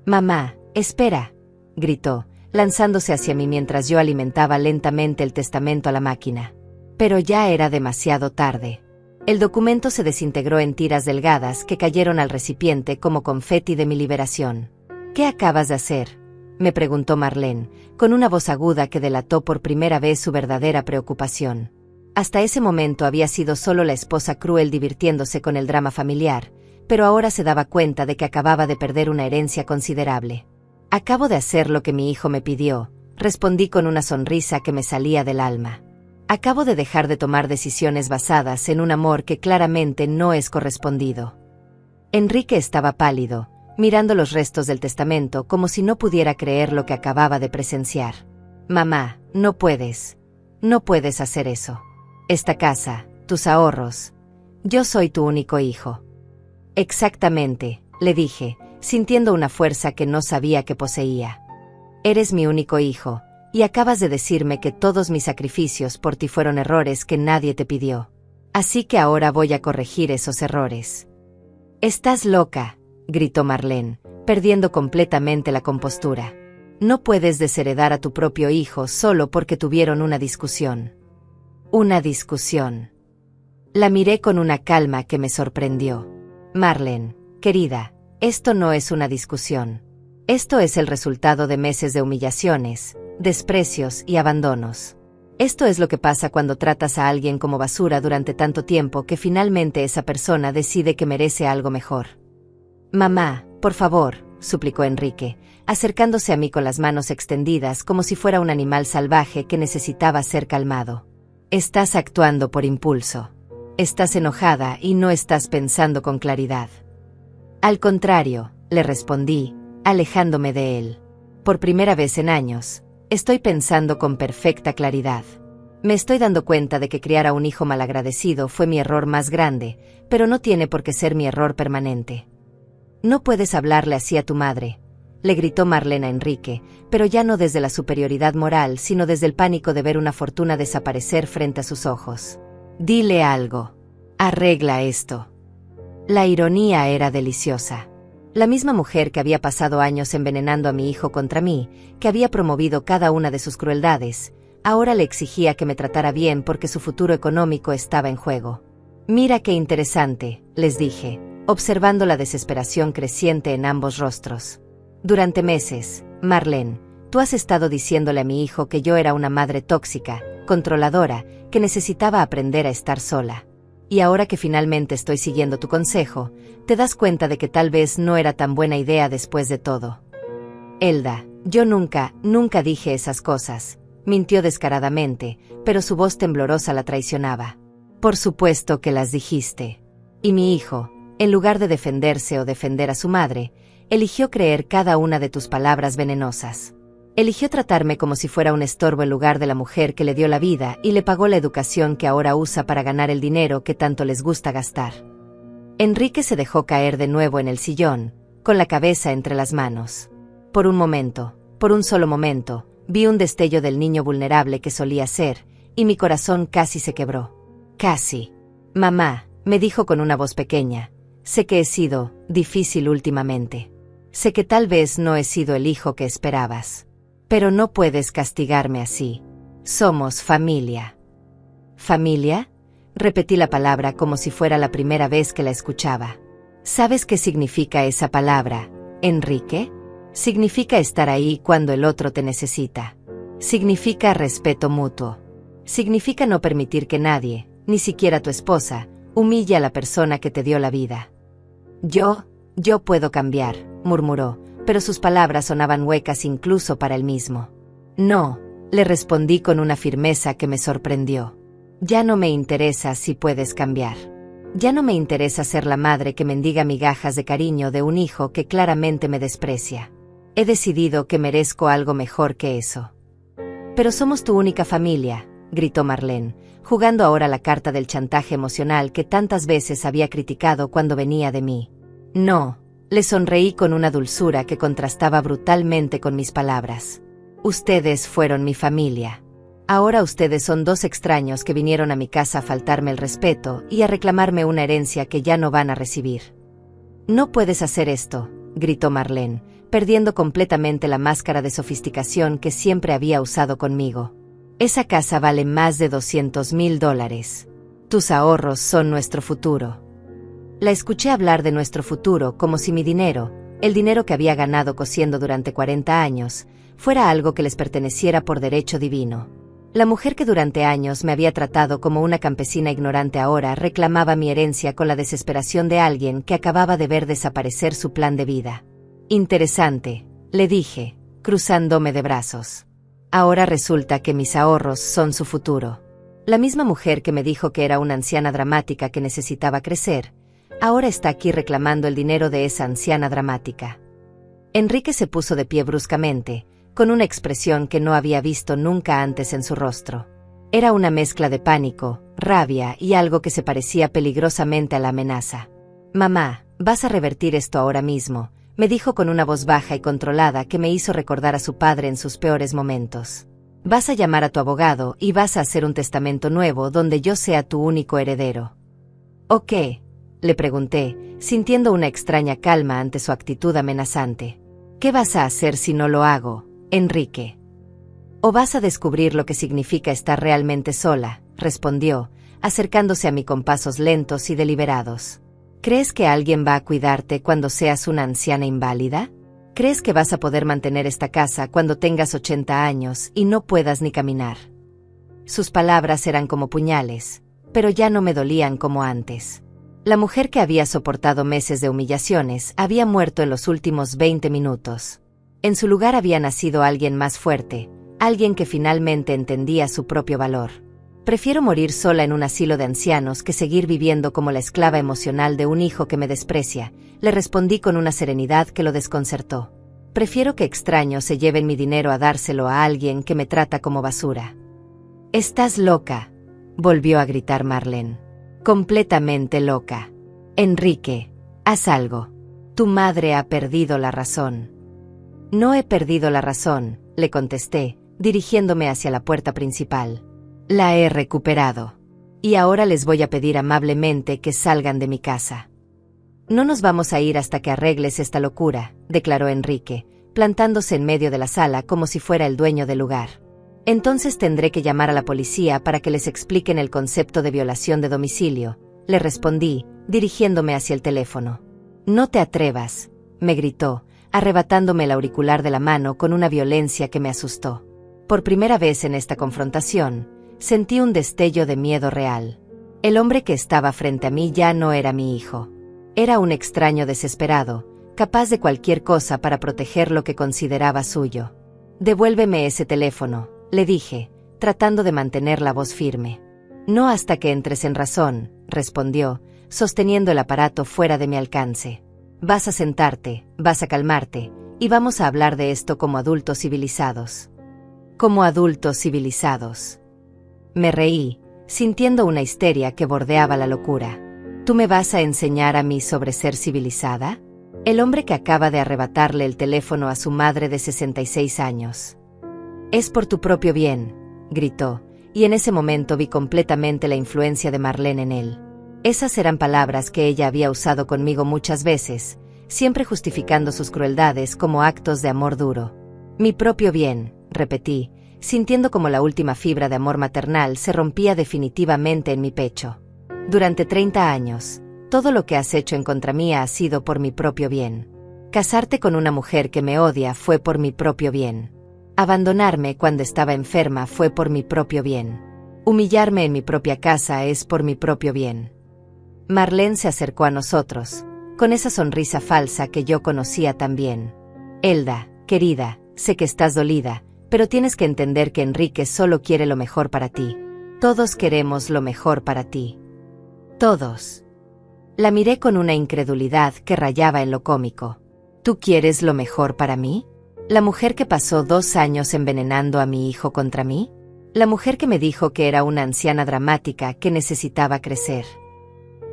Mamá, espera, gritó, lanzándose hacia mí mientras yo alimentaba lentamente el testamento a la máquina. Pero ya era demasiado tarde. El documento se desintegró en tiras delgadas que cayeron al recipiente como confeti de mi liberación. ¿Qué acabas de hacer?, me preguntó Marlene, con una voz aguda que delató por primera vez su verdadera preocupación. Hasta ese momento había sido solo la esposa cruel divirtiéndose con el drama familiar, pero ahora se daba cuenta de que acababa de perder una herencia considerable. Acabo de hacer lo que mi hijo me pidió, respondí con una sonrisa que me salía del alma. Acabo de dejar de tomar decisiones basadas en un amor que claramente no es correspondido. Enrique estaba pálido, mirando los restos del testamento como si no pudiera creer lo que acababa de presenciar. Mamá, no puedes. No puedes hacer eso. Esta casa, tus ahorros. Yo soy tu único hijo. Exactamente, le dije, sintiendo una fuerza que no sabía que poseía. Eres mi único hijo, y acabas de decirme que todos mis sacrificios por ti fueron errores que nadie te pidió. Así que ahora voy a corregir esos errores. Estás loca, gritó Marlene, perdiendo completamente la compostura. No puedes desheredar a tu propio hijo solo porque tuvieron una discusión. Una discusión. La miré con una calma que me sorprendió. Marlene, querida, esto no es una discusión. Esto es el resultado de meses de humillaciones, desprecios y abandonos. Esto es lo que pasa cuando tratas a alguien como basura durante tanto tiempo que finalmente esa persona decide que merece algo mejor. Mamá, por favor, suplicó Enrique, acercándose a mí con las manos extendidas como si fuera un animal salvaje que necesitaba ser calmado. Estás actuando por impulso. Estás enojada y no estás pensando con claridad. Al contrario, le respondí, alejándome de él. Por primera vez en años, estoy pensando con perfecta claridad. Me estoy dando cuenta de que criar a un hijo malagradecido fue mi error más grande, pero no tiene por qué ser mi error permanente. No puedes hablarle así a tu madre, le gritó Marlene a Enrique, pero ya no desde la superioridad moral, sino desde el pánico de ver una fortuna desaparecer frente a sus ojos. Dile algo. Arregla esto. La ironía era deliciosa. La misma mujer que había pasado años envenenando a mi hijo contra mí, que había promovido cada una de sus crueldades, ahora le exigía que me tratara bien porque su futuro económico estaba en juego. Mira qué interesante, les dije, observando la desesperación creciente en ambos rostros. Durante meses, Marlene, tú has estado diciéndole a mi hijo que yo era una madre tóxica, controladora, que necesitaba aprender a estar sola. Y ahora que finalmente estoy siguiendo tu consejo, te das cuenta de que tal vez no era tan buena idea después de todo. Elda, yo nunca dije esas cosas, mintió descaradamente, pero su voz temblorosa la traicionaba. Por supuesto que las dijiste. Y mi hijo, en lugar de defenderse o defender a su madre, eligió creer cada una de tus palabras venenosas. Eligió tratarme como si fuera un estorbo en lugar de la mujer que le dio la vida y le pagó la educación que ahora usa para ganar el dinero que tanto les gusta gastar. Enrique se dejó caer de nuevo en el sillón, con la cabeza entre las manos. Por un solo momento, vi un destello del niño vulnerable que solía ser, y mi corazón casi se quebró. Casi. Mamá, me dijo con una voz pequeña, sé que he sido difícil últimamente. Sé que tal vez no he sido el hijo que esperabas. Pero no puedes castigarme así. Somos familia. ¿Familia? Repetí la palabra como si fuera la primera vez que la escuchaba. ¿Sabes qué significa esa palabra, Enrique? Significa estar ahí cuando el otro te necesita. Significa respeto mutuo. Significa no permitir que nadie, ni siquiera tu esposa, humille a la persona que te dio la vida. Yo puedo cambiar, murmuró, pero sus palabras sonaban huecas incluso para él mismo. No, le respondí con una firmeza que me sorprendió. Ya no me interesa si puedes cambiar. Ya no me interesa ser la madre que mendiga migajas de cariño de un hijo que claramente me desprecia. He decidido que merezco algo mejor que eso. Pero somos tu única familia, gritó Marlene, jugando ahora la carta del chantaje emocional que tantas veces había criticado cuando venía de mí. No. Le sonreí con una dulzura que contrastaba brutalmente con mis palabras. Ustedes fueron mi familia. Ahora ustedes son dos extraños que vinieron a mi casa a faltarme el respeto y a reclamarme una herencia que ya no van a recibir. No puedes hacer esto, gritó Marlene, perdiendo completamente la máscara de sofisticación que siempre había usado conmigo. Esa casa vale más de $200,000. Tus ahorros son nuestro futuro. La escuché hablar de nuestro futuro como si mi dinero, el dinero que había ganado cosiendo durante 40 años, fuera algo que les perteneciera por derecho divino. La mujer que durante años me había tratado como una campesina ignorante ahora reclamaba mi herencia con la desesperación de alguien que acababa de ver desaparecer su plan de vida. Interesante, le dije, cruzándome de brazos. Ahora resulta que mis ahorros son su futuro. La misma mujer que me dijo que era una anciana dramática que necesitaba crecer, Ahora está aquí reclamando el dinero de esa anciana dramática. Enrique se puso de pie bruscamente, con una expresión que no había visto nunca antes en su rostro. Era una mezcla de pánico, rabia y algo que se parecía peligrosamente a la amenaza. «Mamá, vas a revertir esto ahora mismo», me dijo con una voz baja y controlada que me hizo recordar a su padre en sus peores momentos. «Vas a llamar a tu abogado y vas a hacer un testamento nuevo donde yo sea tu único heredero». «¿O qué?», le pregunté, sintiendo una extraña calma ante su actitud amenazante. «¿Qué vas a hacer si no lo hago, Enrique? ¿O vas a descubrir lo que significa estar realmente sola?», respondió, acercándose a mí con pasos lentos y deliberados. «¿Crees que alguien va a cuidarte cuando seas una anciana inválida? ¿Crees que vas a poder mantener esta casa cuando tengas 80 años y no puedas ni caminar?». Sus palabras eran como puñales, pero ya no me dolían como antes. La mujer que había soportado meses de humillaciones había muerto en los últimos 20 minutos. En su lugar había nacido alguien más fuerte, alguien que finalmente entendía su propio valor. «Prefiero morir sola en un asilo de ancianos que seguir viviendo como la esclava emocional de un hijo que me desprecia», le respondí con una serenidad que lo desconcertó. «Prefiero que extraños se lleven mi dinero a dárselo a alguien que me trata como basura». «Estás loca», volvió a gritar Marlene. «Completamente loca. Enrique, haz algo. Tu madre ha perdido la razón». «No he perdido la razón», le contesté, dirigiéndome hacia la puerta principal. «La he recuperado. Y ahora les voy a pedir amablemente que salgan de mi casa». «No nos vamos a ir hasta que arregles esta locura», declaró Enrique, plantándose en medio de la sala como si fuera el dueño del lugar. «Entonces tendré que llamar a la policía para que les expliquen el concepto de violación de domicilio», le respondí, dirigiéndome hacia el teléfono. «No te atrevas», me gritó, arrebatándome el auricular de la mano con una violencia que me asustó. Por primera vez en esta confrontación, sentí un destello de miedo real. El hombre que estaba frente a mí ya no era mi hijo. Era un extraño desesperado, capaz de cualquier cosa para proteger lo que consideraba suyo. «Devuélveme ese teléfono», le dije, tratando de mantener la voz firme. «No hasta que entres en razón», respondió, sosteniendo el aparato fuera de mi alcance. «Vas a sentarte, vas a calmarte, y vamos a hablar de esto como adultos civilizados». «Como adultos civilizados». Me reí, sintiendo una histeria que bordeaba la locura. «¿Tú me vas a enseñar a mí sobre ser civilizada?». El hombre que acaba de arrebatarle el teléfono a su madre de 66 años. «Es por tu propio bien», gritó, y en ese momento vi completamente la influencia de Marlene en él. Esas eran palabras que ella había usado conmigo muchas veces, siempre justificando sus crueldades como actos de amor duro. «Mi propio bien», repetí, sintiendo como la última fibra de amor maternal se rompía definitivamente en mi pecho. «Durante 30 años, todo lo que has hecho en contra mía ha sido por mi propio bien. Casarte con una mujer que me odia fue por mi propio bien. Abandonarme cuando estaba enferma fue por mi propio bien. Humillarme en mi propia casa es por mi propio bien». Marlene se acercó a nosotros, con esa sonrisa falsa que yo conocía tan bien. «Elda, querida, sé que estás dolida, pero tienes que entender que Enrique solo quiere lo mejor para ti. Todos queremos lo mejor para ti. Todos». La miré con una incredulidad que rayaba en lo cómico. «¿Tú quieres lo mejor para mí? ¿La mujer que pasó 2 años envenenando a mi hijo contra mí? ¿La mujer que me dijo que era una anciana dramática que necesitaba crecer?».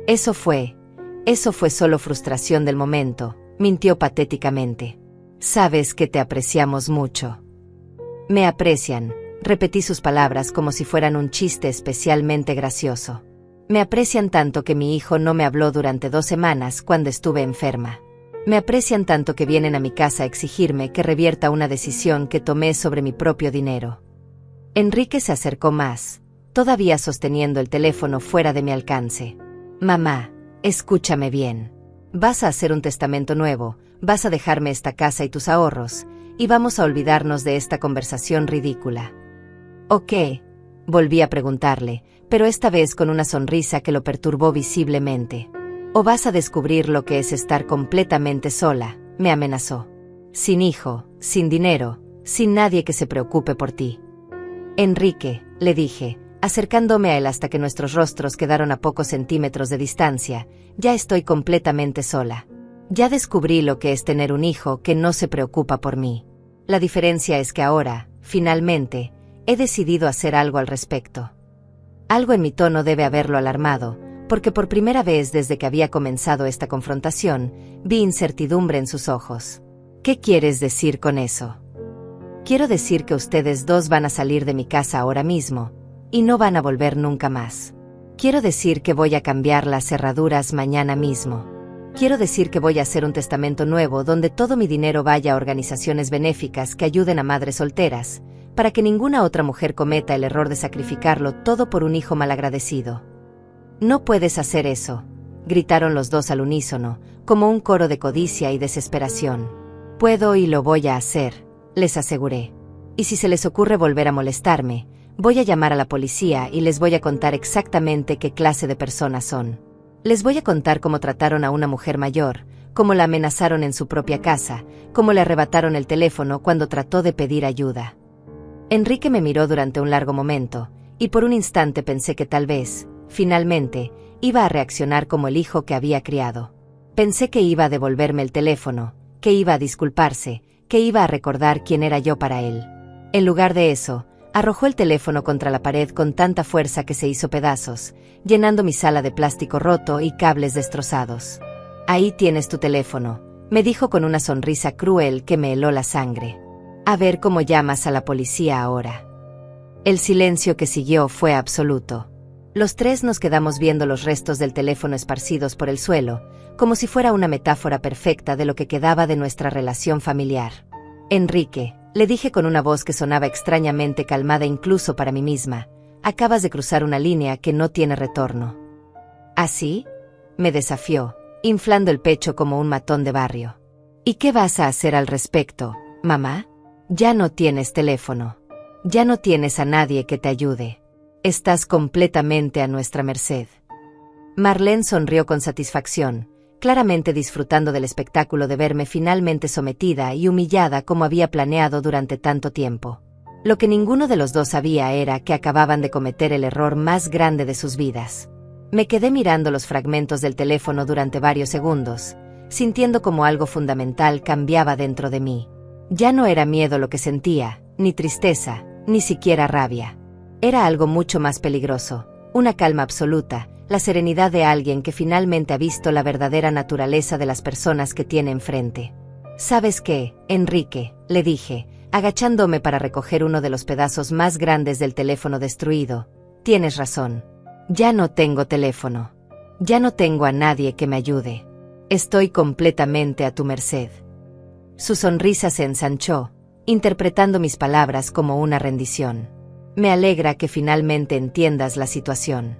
Eso fue solo frustración del momento», mintió patéticamente. «Sabes que te apreciamos mucho». «Me aprecian», repetí sus palabras como si fueran un chiste especialmente gracioso. «Me aprecian tanto que mi hijo no me habló durante 2 semanas cuando estuve enferma. Me aprecian tanto que vienen a mi casa a exigirme que revierta una decisión que tomé sobre mi propio dinero». Enrique se acercó más, todavía sosteniendo el teléfono fuera de mi alcance. «Mamá, escúchame bien. Vas a hacer un testamento nuevo, vas a dejarme esta casa y tus ahorros, y vamos a olvidarnos de esta conversación ridícula». «¿O qué?», volví a preguntarle, pero esta vez con una sonrisa que lo perturbó visiblemente. «¿O vas a descubrir lo que es estar completamente sola?», me amenazó. «Sin hijo, sin dinero, sin nadie que se preocupe por ti». «Enrique», le dije, acercándome a él hasta que nuestros rostros quedaron a pocos centímetros de distancia. Ya estoy completamente sola. Ya descubrí lo que es tener un hijo que no se preocupa por mí. La diferencia es que ahora, finalmente, he decidido hacer algo al respecto. Algo en mi tono debe haberlo alarmado, porque por primera vez desde que había comenzado esta confrontación, vi incertidumbre en sus ojos. ¿Qué quieres decir con eso? Quiero decir que ustedes dos van a salir de mi casa ahora mismo, y no van a volver nunca más. Quiero decir que voy a cambiar las cerraduras mañana mismo. Quiero decir que voy a hacer un testamento nuevo donde todo mi dinero vaya a organizaciones benéficas que ayuden a madres solteras, para que ninguna otra mujer cometa el error de sacrificarlo todo por un hijo malagradecido. No puedes hacer eso, gritaron los dos al unísono, como un coro de codicia y desesperación. Puedo y lo voy a hacer, les aseguré. Y si se les ocurre volver a molestarme, voy a llamar a la policía y les voy a contar exactamente qué clase de personas son. Les voy a contar cómo trataron a una mujer mayor, cómo la amenazaron en su propia casa, cómo le arrebataron el teléfono cuando trató de pedir ayuda. Enrique me miró durante un largo momento, y por un instante pensé que tal vez, finalmente, iba a reaccionar como el hijo que había criado. Pensé que iba a devolverme el teléfono, que iba a disculparse, que iba a recordar quién era yo para él. En lugar de eso, arrojó el teléfono contra la pared con tanta fuerza que se hizo pedazos, llenando mi sala de plástico roto y cables destrozados. Ahí tienes tu teléfono, me dijo con una sonrisa cruel que me heló la sangre. A ver cómo llamas a la policía ahora. El silencio que siguió fue absoluto. Los tres nos quedamos viendo los restos del teléfono esparcidos por el suelo, como si fuera una metáfora perfecta de lo que quedaba de nuestra relación familiar. Enrique, le dije con una voz que sonaba extrañamente calmada incluso para mí misma, acabas de cruzar una línea que no tiene retorno. ¿Así? Me desafió, inflando el pecho como un matón de barrio. ¿Y qué vas a hacer al respecto, mamá? Ya no tienes teléfono. Ya no tienes a nadie que te ayude. Estás completamente a nuestra merced. Marlene sonrió con satisfacción, claramente disfrutando del espectáculo de verme finalmente sometida y humillada como había planeado durante tanto tiempo. Lo que ninguno de los dos sabía era que acababan de cometer el error más grande de sus vidas. Me quedé mirando los fragmentos del teléfono durante varios segundos, sintiendo como algo fundamental cambiaba dentro de mí. Ya no era miedo lo que sentía, ni tristeza, ni siquiera rabia. Era algo mucho más peligroso, una calma absoluta, la serenidad de alguien que finalmente ha visto la verdadera naturaleza de las personas que tiene enfrente. ¿Sabes qué, Enrique?, le dije, agachándome para recoger uno de los pedazos más grandes del teléfono destruido. Tienes razón. Ya no tengo teléfono. Ya no tengo a nadie que me ayude. Estoy completamente a tu merced. Su sonrisa se ensanchó, interpretando mis palabras como una rendición. Me alegra que finalmente entiendas la situación.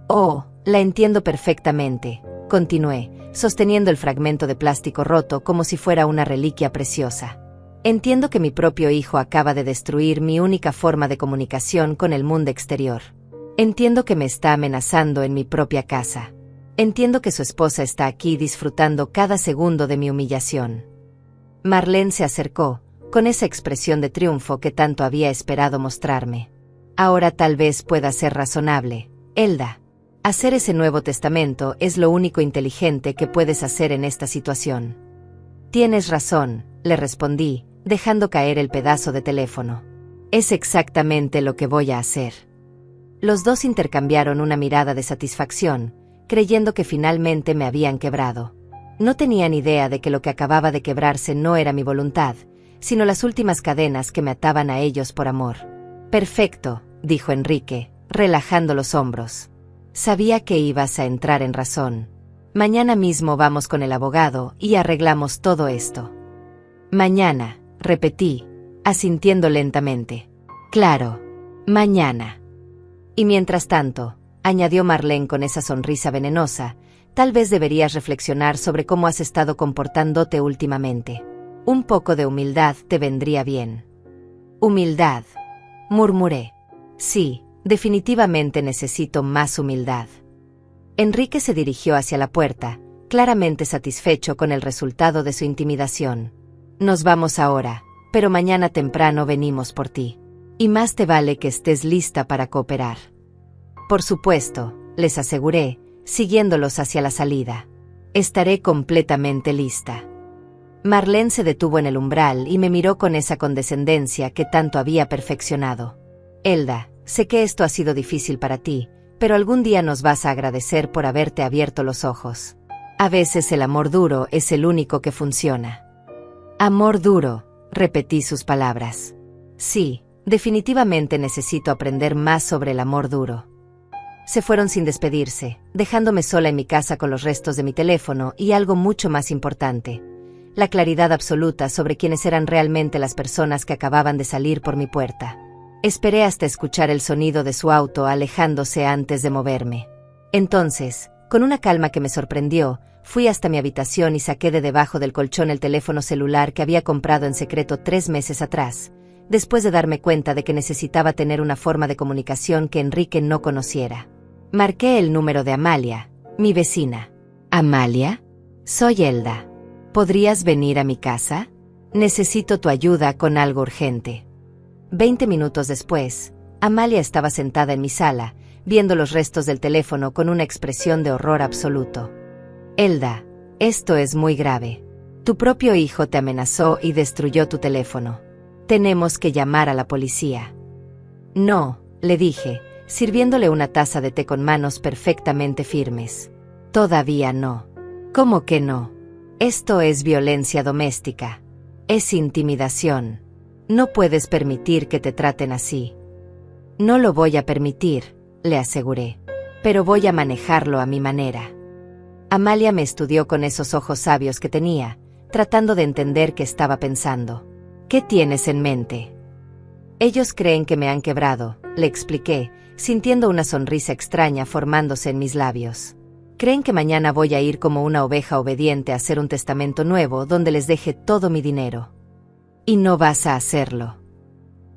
Oh, la entiendo perfectamente, continué, sosteniendo el fragmento de plástico roto como si fuera una reliquia preciosa. Entiendo que mi propio hijo acaba de destruir mi única forma de comunicación con el mundo exterior. Entiendo que me está amenazando en mi propia casa. Entiendo que su esposa está aquí disfrutando cada segundo de mi humillación. Marlene se acercó, con esa expresión de triunfo que tanto había esperado mostrarme. Ahora tal vez pueda ser razonable, Elda. Hacer ese nuevo testamento es lo único inteligente que puedes hacer en esta situación. Tienes razón, le respondí, dejando caer el pedazo de teléfono. Es exactamente lo que voy a hacer. Los dos intercambiaron una mirada de satisfacción, creyendo que finalmente me habían quebrado. No tenían idea de que lo que acababa de quebrarse no era mi voluntad, sino las últimas cadenas que me ataban a ellos por amor. Perfecto, dijo Enrique, relajando los hombros. Sabía que ibas a entrar en razón. Mañana mismo vamos con el abogado y arreglamos todo esto. Mañana, repetí, asintiendo lentamente. Claro, mañana. Y mientras tanto, añadió Marlene con esa sonrisa venenosa, tal vez deberías reflexionar sobre cómo has estado comportándote últimamente. Un poco de humildad te vendría bien. Humildad, murmuré. Sí, definitivamente necesito más humildad. Enrique se dirigió hacia la puerta, claramente satisfecho con el resultado de su intimidación. Nos vamos ahora, pero mañana temprano venimos por ti. Y más te vale que estés lista para cooperar. Por supuesto, les aseguré, siguiéndolos hacia la salida. Estaré completamente lista. Marlene se detuvo en el umbral y me miró con esa condescendencia que tanto había perfeccionado. Elda, sé que esto ha sido difícil para ti, pero algún día nos vas a agradecer por haberte abierto los ojos. A veces el amor duro es el único que funciona. Amor duro, repetí sus palabras. Sí, definitivamente necesito aprender más sobre el amor duro. Se fueron sin despedirse, dejándome sola en mi casa con los restos de mi teléfono y algo mucho más importante, la claridad absoluta sobre quiénes eran realmente las personas que acababan de salir por mi puerta. Esperé hasta escuchar el sonido de su auto alejándose antes de moverme. Entonces, con una calma que me sorprendió, fui hasta mi habitación y saqué de debajo del colchón el teléfono celular que había comprado en secreto 3 meses atrás, después de darme cuenta de que necesitaba tener una forma de comunicación que Enrique no conociera. Marqué el número de Amalia, mi vecina. ¿Amalia? Soy Elda. ¿Podrías venir a mi casa? Necesito tu ayuda con algo urgente. 20 minutos después, Amalia estaba sentada en mi sala, viendo los restos del teléfono con una expresión de horror absoluto. Elda, esto es muy grave. Tu propio hijo te amenazó y destruyó tu teléfono. Tenemos que llamar a la policía. No, le dije, sirviéndole una taza de té con manos perfectamente firmes. Todavía no. ¿Cómo que no? Esto es violencia doméstica. Es intimidación. No puedes permitir que te traten así. No lo voy a permitir, le aseguré. Pero voy a manejarlo a mi manera. Amalia me estudió con esos ojos sabios que tenía, tratando de entender qué estaba pensando. ¿Qué tienes en mente? Ellos creen que me han quebrado, le expliqué, sintiendo una sonrisa extraña formándose en mis labios. Creen que mañana voy a ir como una oveja obediente a hacer un testamento nuevo donde les deje todo mi dinero. Y no vas a hacerlo.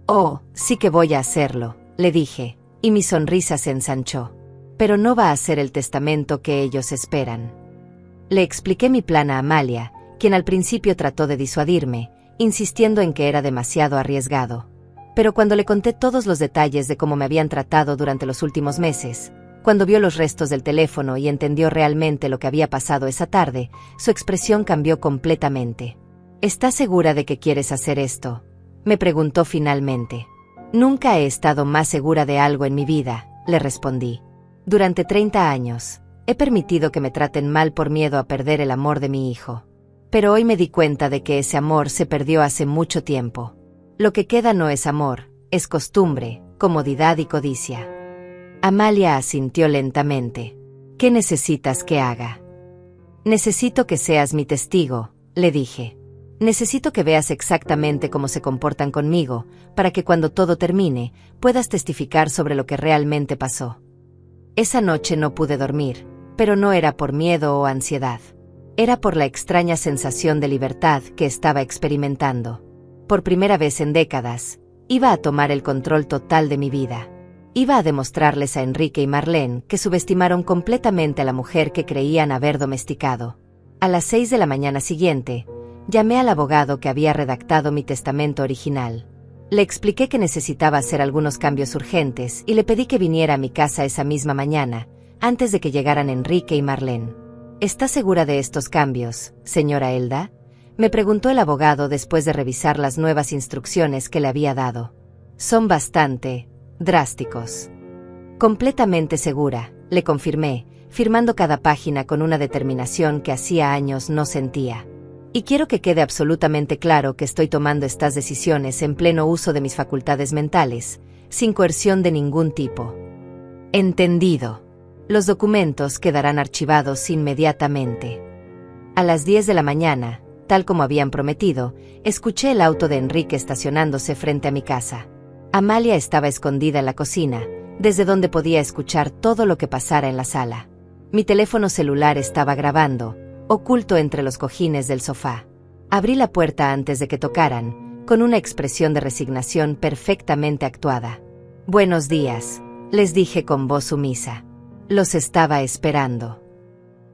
Oh, sí que voy a hacerlo, le dije, y mi sonrisa se ensanchó. Pero no va a ser el testamento que ellos esperan. Le expliqué mi plan a Amalia, quien al principio trató de disuadirme, insistiendo en que era demasiado arriesgado. Pero cuando le conté todos los detalles de cómo me habían tratado durante los últimos meses, cuando vio los restos del teléfono y entendió realmente lo que había pasado esa tarde, su expresión cambió completamente. ¿Estás segura de que quieres hacer esto?, me preguntó finalmente. Nunca he estado más segura de algo en mi vida, le respondí. Durante 30 años, he permitido que me traten mal por miedo a perder el amor de mi hijo. Pero hoy me di cuenta de que ese amor se perdió hace mucho tiempo. Lo que queda no es amor, es costumbre, comodidad y codicia. Amalia asintió lentamente. ¿Qué necesitas que haga? Necesito que seas mi testigo, le dije. Necesito que veas exactamente cómo se comportan conmigo, para que cuando todo termine, puedas testificar sobre lo que realmente pasó. Esa noche no pude dormir, pero no era por miedo o ansiedad. Era por la extraña sensación de libertad que estaba experimentando. Por primera vez en décadas, iba a tomar el control total de mi vida. Iba a demostrarles a Enrique y Marlene que subestimaron completamente a la mujer que creían haber domesticado. A las 6 de la mañana siguiente, llamé al abogado que había redactado mi testamento original. Le expliqué que necesitaba hacer algunos cambios urgentes y le pedí que viniera a mi casa esa misma mañana, antes de que llegaran Enrique y Marlene. ¿Está segura de estos cambios, señora Elda?, me preguntó el abogado después de revisar las nuevas instrucciones que le había dado. Son bastante drásticos. Completamente segura, le confirmé, firmando cada página con una determinación que hacía años no sentía. Y quiero que quede absolutamente claro que estoy tomando estas decisiones en pleno uso de mis facultades mentales, sin coerción de ningún tipo. Entendido. Los documentos quedarán archivados inmediatamente. A las 10 de la mañana, tal como habían prometido, escuché el auto de Enrique estacionándose frente a mi casa. Amalia estaba escondida en la cocina, desde donde podía escuchar todo lo que pasara en la sala. Mi teléfono celular estaba grabando, oculto entre los cojines del sofá. Abrí la puerta antes de que tocaran, con una expresión de resignación perfectamente actuada. «Buenos días», les dije con voz sumisa. Los estaba esperando.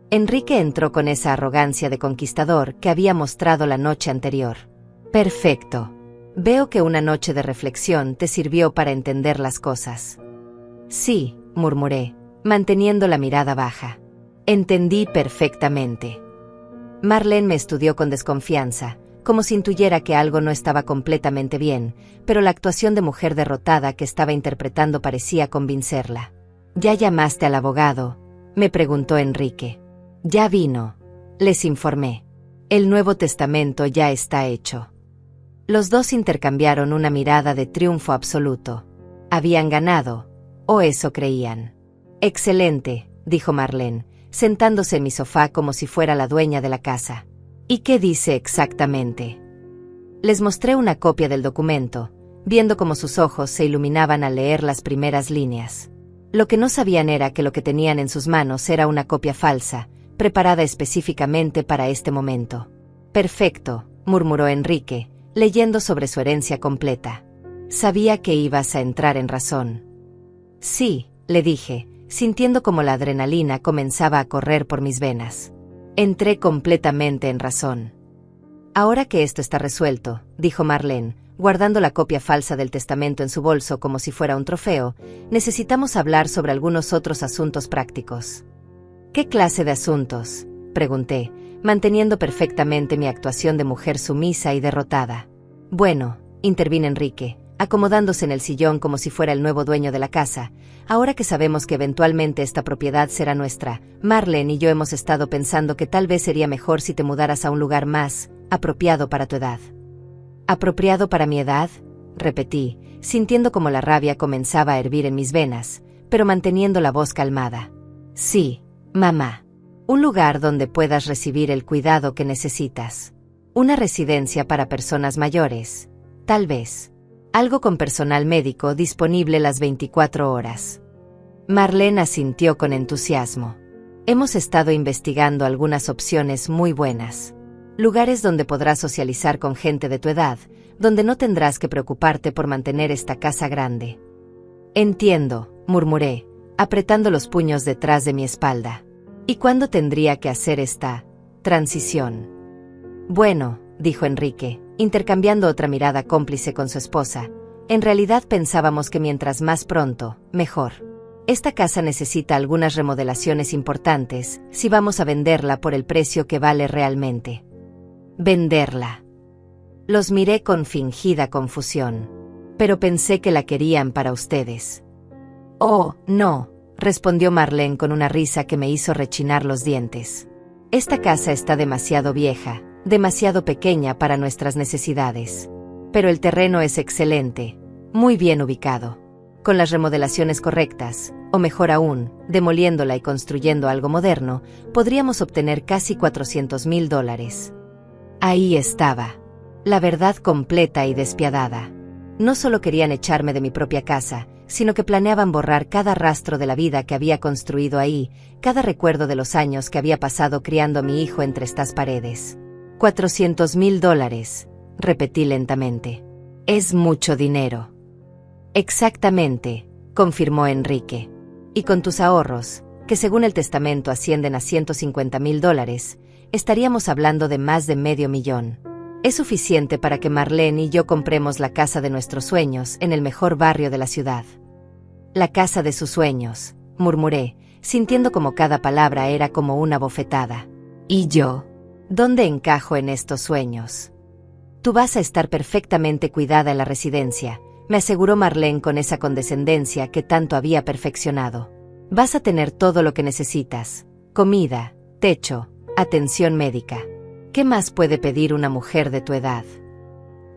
Enrique entró con esa arrogancia de conquistador que había mostrado la noche anterior. «Perfecto. Veo que una noche de reflexión te sirvió para entender las cosas. Sí, murmuré, manteniendo la mirada baja. Entendí perfectamente. Marlene me estudió con desconfianza, como si intuyera que algo no estaba completamente bien, pero la actuación de mujer derrotada que estaba interpretando parecía convencerla. ¿Ya llamaste al abogado?, me preguntó Enrique. Ya vino, les informé. El Nuevo Testamento ya está hecho. Los dos intercambiaron una mirada de triunfo absoluto. Habían ganado, o eso creían. Excelente, dijo Marlene, sentándose en mi sofá como si fuera la dueña de la casa. ¿Y qué dice exactamente? Les mostré una copia del documento, viendo cómo sus ojos se iluminaban al leer las primeras líneas. Lo que no sabían era que lo que tenían en sus manos era una copia falsa, preparada específicamente para este momento. Perfecto, murmuró Enrique, leyendo sobre su herencia completa. Sabía que ibas a entrar en razón. Sí, le dije, sintiendo como la adrenalina comenzaba a correr por mis venas. Entré completamente en razón. Ahora que esto está resuelto, dijo Marlene, guardando la copia falsa del testamento en su bolso como si fuera un trofeo, necesitamos hablar sobre algunos otros asuntos prácticos. ¿Qué clase de asuntos?, pregunté, manteniendo perfectamente mi actuación de mujer sumisa y derrotada. Bueno, intervino Enrique, acomodándose en el sillón como si fuera el nuevo dueño de la casa. Ahora que sabemos que eventualmente esta propiedad será nuestra, Marlene y yo hemos estado pensando que tal vez sería mejor si te mudaras a un lugar más apropiado para tu edad. ¿Apropiado para mi edad?, repetí, sintiendo como la rabia comenzaba a hervir en mis venas, pero manteniendo la voz calmada. Sí, mamá. Un lugar donde puedas recibir el cuidado que necesitas. Una residencia para personas mayores, tal vez. Algo con personal médico disponible las 24 horas. Marlene asintió con entusiasmo. Hemos estado investigando algunas opciones muy buenas. Lugares donde podrás socializar con gente de tu edad, donde no tendrás que preocuparte por mantener esta casa grande. Entiendo, murmuré, apretando los puños detrás de mi espalda. ¿Y cuándo tendría que hacer esta transición? Bueno, dijo Enrique, intercambiando otra mirada cómplice con su esposa. En realidad pensábamos que mientras más pronto, mejor. Esta casa necesita algunas remodelaciones importantes si vamos a venderla por el precio que vale realmente. Venderla. Los miré con fingida confusión. Pero pensé que la querían para ustedes. Oh, no, respondió Marlene con una risa que me hizo rechinar los dientes. Esta casa está demasiado vieja, demasiado pequeña para nuestras necesidades. Pero el terreno es excelente, muy bien ubicado. Con las remodelaciones correctas, o mejor aún, demoliéndola y construyendo algo moderno, podríamos obtener casi $400,000. Ahí estaba. La verdad completa y despiadada. No solo querían echarme de mi propia casa, sino que planeaban borrar cada rastro de la vida que había construido ahí, cada recuerdo de los años que había pasado criando a mi hijo entre estas paredes. $400,000, repetí lentamente. Es mucho dinero. Exactamente, confirmó Enrique. Y con tus ahorros, que según el testamento ascienden a $150,000, estaríamos hablando de más de $500,000. Es suficiente para que Marlene y yo compremos la casa de nuestros sueños en el mejor barrio de la ciudad. La casa de sus sueños, murmuré, sintiendo como cada palabra era como una bofetada. ¿Y yo? ¿Dónde encajo en estos sueños? Tú vas a estar perfectamente cuidada en la residencia, me aseguró Marlene con esa condescendencia que tanto había perfeccionado. Vas a tener todo lo que necesitas: comida, techo, atención médica. ¿Qué más puede pedir una mujer de tu edad?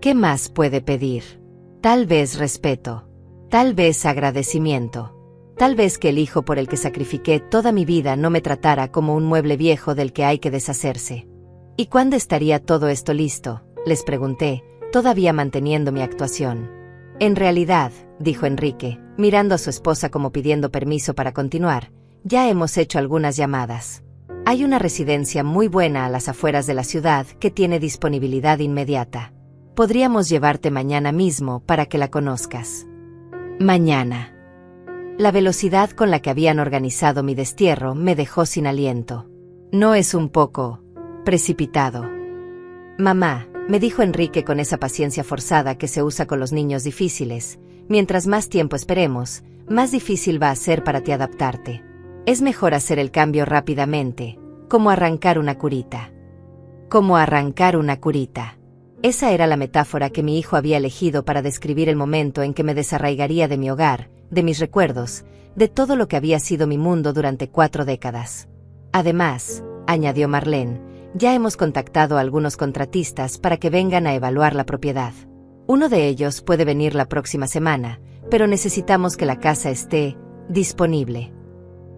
¿Qué más puede pedir? Tal vez respeto. Tal vez agradecimiento. Tal vez que el hijo por el que sacrifiqué toda mi vida no me tratara como un mueble viejo del que hay que deshacerse. ¿Y cuándo estaría todo esto listo?, les pregunté, todavía manteniendo mi actuación. En realidad, dijo Enrique, mirando a su esposa como pidiendo permiso para continuar, ya hemos hecho algunas llamadas. Hay una residencia muy buena a las afueras de la ciudad que tiene disponibilidad inmediata. Podríamos llevarte mañana mismo para que la conozcas. Mañana. La velocidad con la que habían organizado mi destierro me dejó sin aliento. ¿No es un poco precipitado? Mamá, me dijo Enrique con esa paciencia forzada que se usa con los niños difíciles. Mientras más tiempo esperemos, más difícil va a ser para ti adaptarte. Es mejor hacer el cambio rápidamente, como arrancar una curita. Como arrancar una curita. Esa era la metáfora que mi hijo había elegido para describir el momento en que me desarraigaría de mi hogar, de mis recuerdos, de todo lo que había sido mi mundo durante 4 décadas. Además, añadió Marlene, ya hemos contactado a algunos contratistas para que vengan a evaluar la propiedad. Uno de ellos puede venir la próxima semana, pero necesitamos que la casa esté disponible.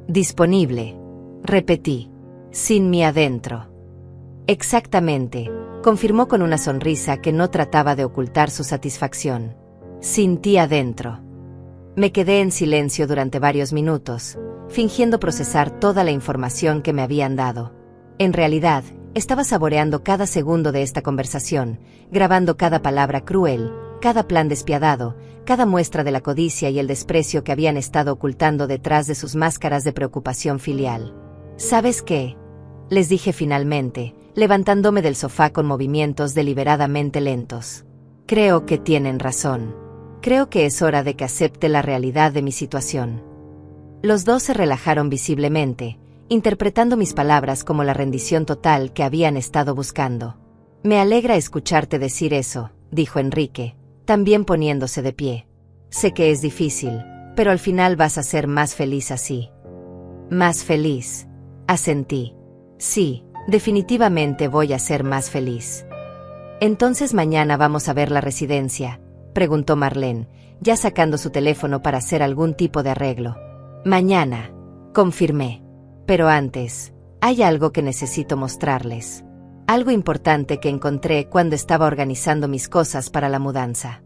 Disponible, repetí, sin mí adentro. Exactamente, confirmó con una sonrisa que no trataba de ocultar su satisfacción. Sin ti adentro. Me quedé en silencio durante varios minutos, fingiendo procesar toda la información que me habían dado. En realidad, estaba saboreando cada segundo de esta conversación, grabando cada palabra cruel, cada plan despiadado, cada muestra de la codicia y el desprecio que habían estado ocultando detrás de sus máscaras de preocupación filial. ¿Sabes qué?, les dije finalmente, levantándome del sofá con movimientos deliberadamente lentos. Creo que tienen razón. Creo que es hora de que acepte la realidad de mi situación. Los dos se relajaron visiblemente, interpretando mis palabras como la rendición total que habían estado buscando. Me alegra escucharte decir eso, dijo Enrique, también poniéndose de pie. Sé que es difícil, pero al final vas a ser más feliz así. Más feliz, asentí. Sí, definitivamente voy a ser más feliz. Entonces mañana vamos a ver la residencia, preguntó Marlene, ya sacando su teléfono para hacer algún tipo de arreglo. Mañana, confirmé. Pero antes, hay algo que necesito mostrarles. Algo importante que encontré cuando estaba organizando mis cosas para la mudanza.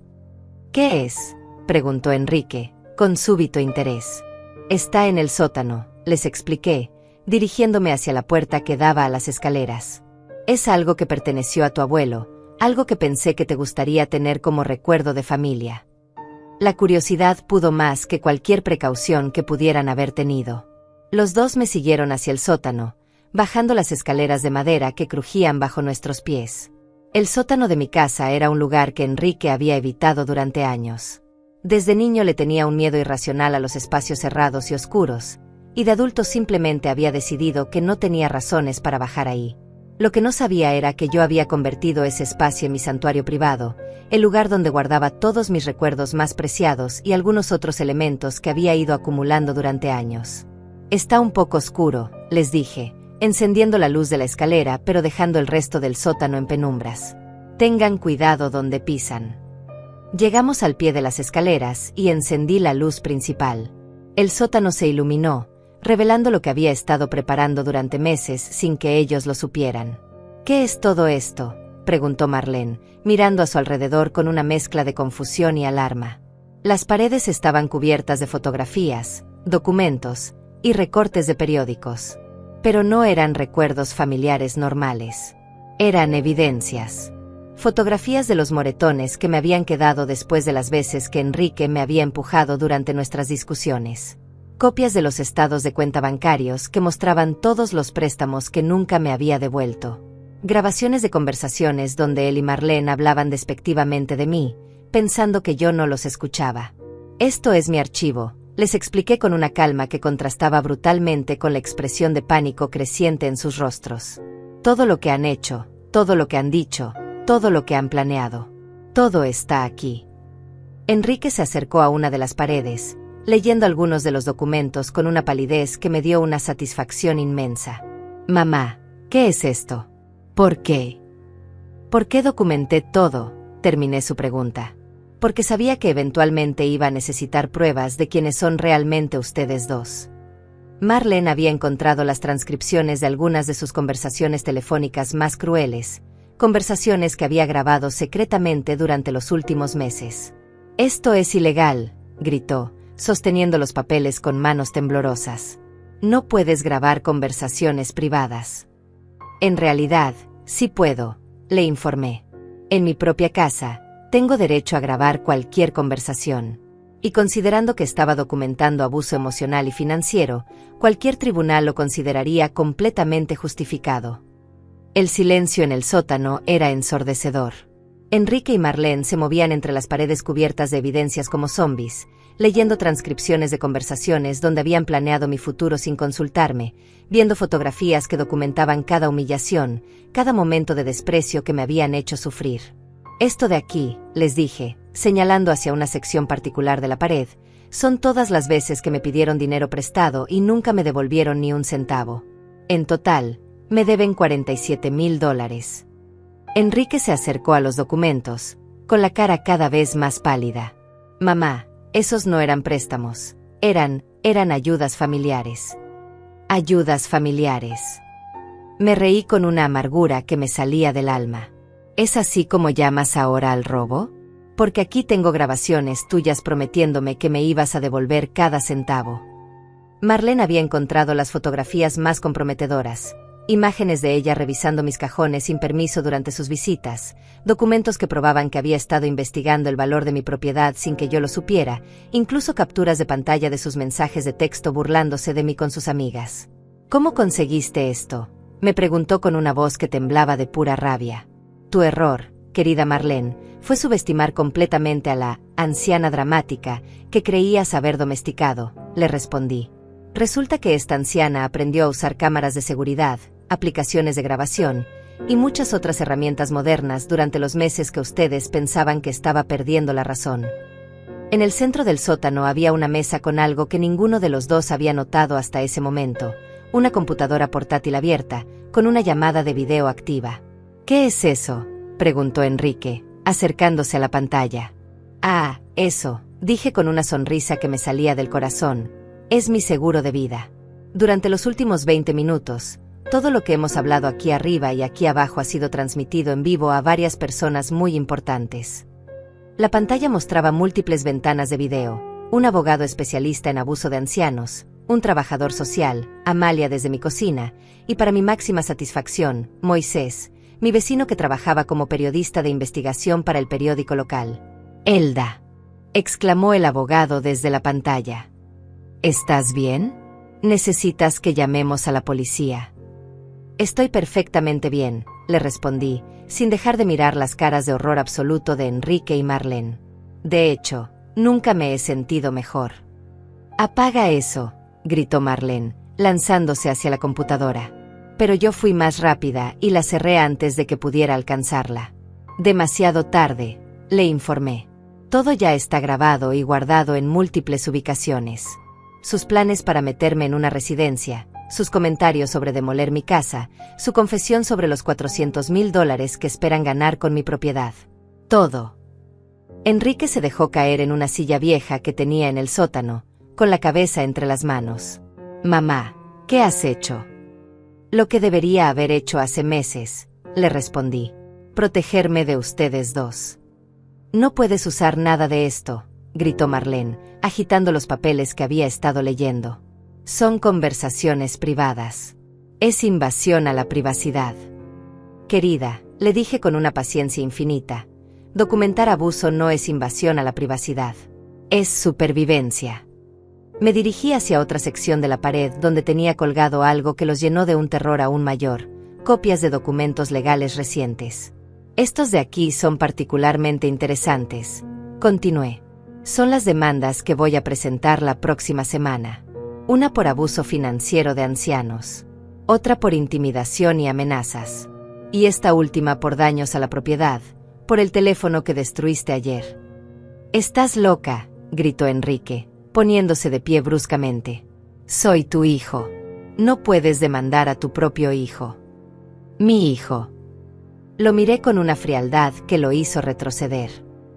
¿Qué es?, preguntó Enrique, con súbito interés. Está en el sótano, les expliqué, dirigiéndome hacia la puerta que daba a las escaleras. Es algo que perteneció a tu abuelo, algo que pensé que te gustaría tener como recuerdo de familia. La curiosidad pudo más que cualquier precaución que pudieran haber tenido. Los dos me siguieron hacia el sótano, bajando las escaleras de madera que crujían bajo nuestros pies. El sótano de mi casa era un lugar que Enrique había evitado durante años. Desde niño le tenía un miedo irracional a los espacios cerrados y oscuros, y de adulto simplemente había decidido que no tenía razones para bajar ahí. Lo que no sabía era que yo había convertido ese espacio en mi santuario privado, el lugar donde guardaba todos mis recuerdos más preciados y algunos otros elementos que había ido acumulando durante años. Está un poco oscuro, les dije, encendiendo la luz de la escalera pero dejando el resto del sótano en penumbras. Tengan cuidado donde pisan. Llegamos al pie de las escaleras y encendí la luz principal. El sótano se iluminó, revelando lo que había estado preparando durante meses sin que ellos lo supieran. ¿Qué es todo esto?, preguntó Marlene, mirando a su alrededor con una mezcla de confusión y alarma. Las paredes estaban cubiertas de fotografías, documentos y recortes de periódicos. Pero no eran recuerdos familiares normales. Eran evidencias. Fotografías de los moretones que me habían quedado después de las veces que Enrique me había empujado durante nuestras discusiones. Copias de los estados de cuenta bancarios que mostraban todos los préstamos que nunca me había devuelto. Grabaciones de conversaciones donde él y Marlene hablaban despectivamente de mí, pensando que yo no los escuchaba. Esto es mi archivo, les expliqué con una calma que contrastaba brutalmente con la expresión de pánico creciente en sus rostros. Todo lo que han hecho, todo lo que han dicho, todo lo que han planeado. Todo está aquí. Enrique se acercó a una de las paredes, leyendo algunos de los documentos con una palidez que me dio una satisfacción inmensa. Mamá, ¿qué es esto? ¿Por qué? ¿Por qué documenté todo?, terminé su pregunta. Porque sabía que eventualmente iba a necesitar pruebas de quiénes son realmente ustedes dos. Marlene había encontrado las transcripciones de algunas de sus conversaciones telefónicas más crueles, conversaciones que había grabado secretamente durante los últimos meses. «Esto es ilegal», gritó, sosteniendo los papeles con manos temblorosas. «No puedes grabar conversaciones privadas». «En realidad, sí puedo», le informé. «En mi propia casa, tengo derecho a grabar cualquier conversación. Y considerando que estaba documentando abuso emocional y financiero, cualquier tribunal lo consideraría completamente justificado». El silencio en el sótano era ensordecedor. Enrique y Marlene se movían entre las paredes cubiertas de evidencias como zombies, leyendo transcripciones de conversaciones donde habían planeado mi futuro sin consultarme, viendo fotografías que documentaban cada humillación, cada momento de desprecio que me habían hecho sufrir. Esto de aquí, les dije, señalando hacia una sección particular de la pared, son todas las veces que me pidieron dinero prestado y nunca me devolvieron ni un centavo. En total, me deben $47,000. Enrique se acercó a los documentos, con la cara cada vez más pálida. Mamá, esos no eran préstamos, eran ayudas familiares. Ayudas familiares. Me reí con una amargura que me salía del alma. ¿Es así como llamas ahora al robo? Porque aquí tengo grabaciones tuyas prometiéndome que me ibas a devolver cada centavo. Marlene había encontrado las fotografías más comprometedoras, imágenes de ella revisando mis cajones sin permiso durante sus visitas, documentos que probaban que había estado investigando el valor de mi propiedad sin que yo lo supiera, incluso capturas de pantalla de sus mensajes de texto burlándose de mí con sus amigas. ¿Cómo conseguiste esto?, me preguntó con una voz que temblaba de pura rabia. Tu error, querida Marlene, fue subestimar completamente a la anciana dramática que creías haber domesticado, le respondí. Resulta que esta anciana aprendió a usar cámaras de seguridad, aplicaciones de grabación y muchas otras herramientas modernas durante los meses que ustedes pensaban que estaba perdiendo la razón. En el centro del sótano había una mesa con algo que ninguno de los dos había notado hasta ese momento, una computadora portátil abierta, con una llamada de video activa. ¿Qué es eso?, preguntó Enrique, acercándose a la pantalla. Ah, eso, dije con una sonrisa que me salía del corazón, es mi seguro de vida. Durante los últimos 20 minutos, todo lo que hemos hablado aquí arriba y aquí abajo ha sido transmitido en vivo a varias personas muy importantes. La pantalla mostraba múltiples ventanas de video, un abogado especialista en abuso de ancianos, un trabajador social, Amalia desde mi cocina, y para mi máxima satisfacción, Moisés, mi vecino que trabajaba como periodista de investigación para el periódico local. Elda, exclamó el abogado desde la pantalla. ¿Estás bien? ¿Necesitas que llamemos a la policía? Estoy perfectamente bien, le respondí, sin dejar de mirar las caras de horror absoluto de Enrique y Marlene. De hecho, nunca me he sentido mejor. Apaga eso, gritó Marlene, lanzándose hacia la computadora. Pero yo fui más rápida y la cerré antes de que pudiera alcanzarla. Demasiado tarde, le informé. Todo ya está grabado y guardado en múltiples ubicaciones. Sus planes para meterme en una residencia, sus comentarios sobre demoler mi casa, su confesión sobre los $400,000 que esperan ganar con mi propiedad. Todo. Enrique se dejó caer en una silla vieja que tenía en el sótano, con la cabeza entre las manos. Mamá, ¿qué has hecho? Lo que debería haber hecho hace meses, le respondí. Protegerme de ustedes dos. No puedes usar nada de esto, gritó Marlene, agitando los papeles que había estado leyendo. Son conversaciones privadas. Es invasión a la privacidad. Querida, le dije con una paciencia infinita, documentar abuso no es invasión a la privacidad. Es supervivencia. Me dirigí hacia otra sección de la pared donde tenía colgado algo que los llenó de un terror aún mayor, copias de documentos legales recientes. Estos de aquí son particularmente interesantes, continué. Son las demandas que voy a presentar la próxima semana. Una por abuso financiero de ancianos, otra por intimidación y amenazas, y esta última por daños a la propiedad, por el teléfono que destruiste ayer. «Estás loca», gritó Enrique, poniéndose de pie bruscamente. «Soy tu hijo. No puedes demandar a tu propio hijo». «Mi hijo». Lo miré con una frialdad que lo hizo retroceder.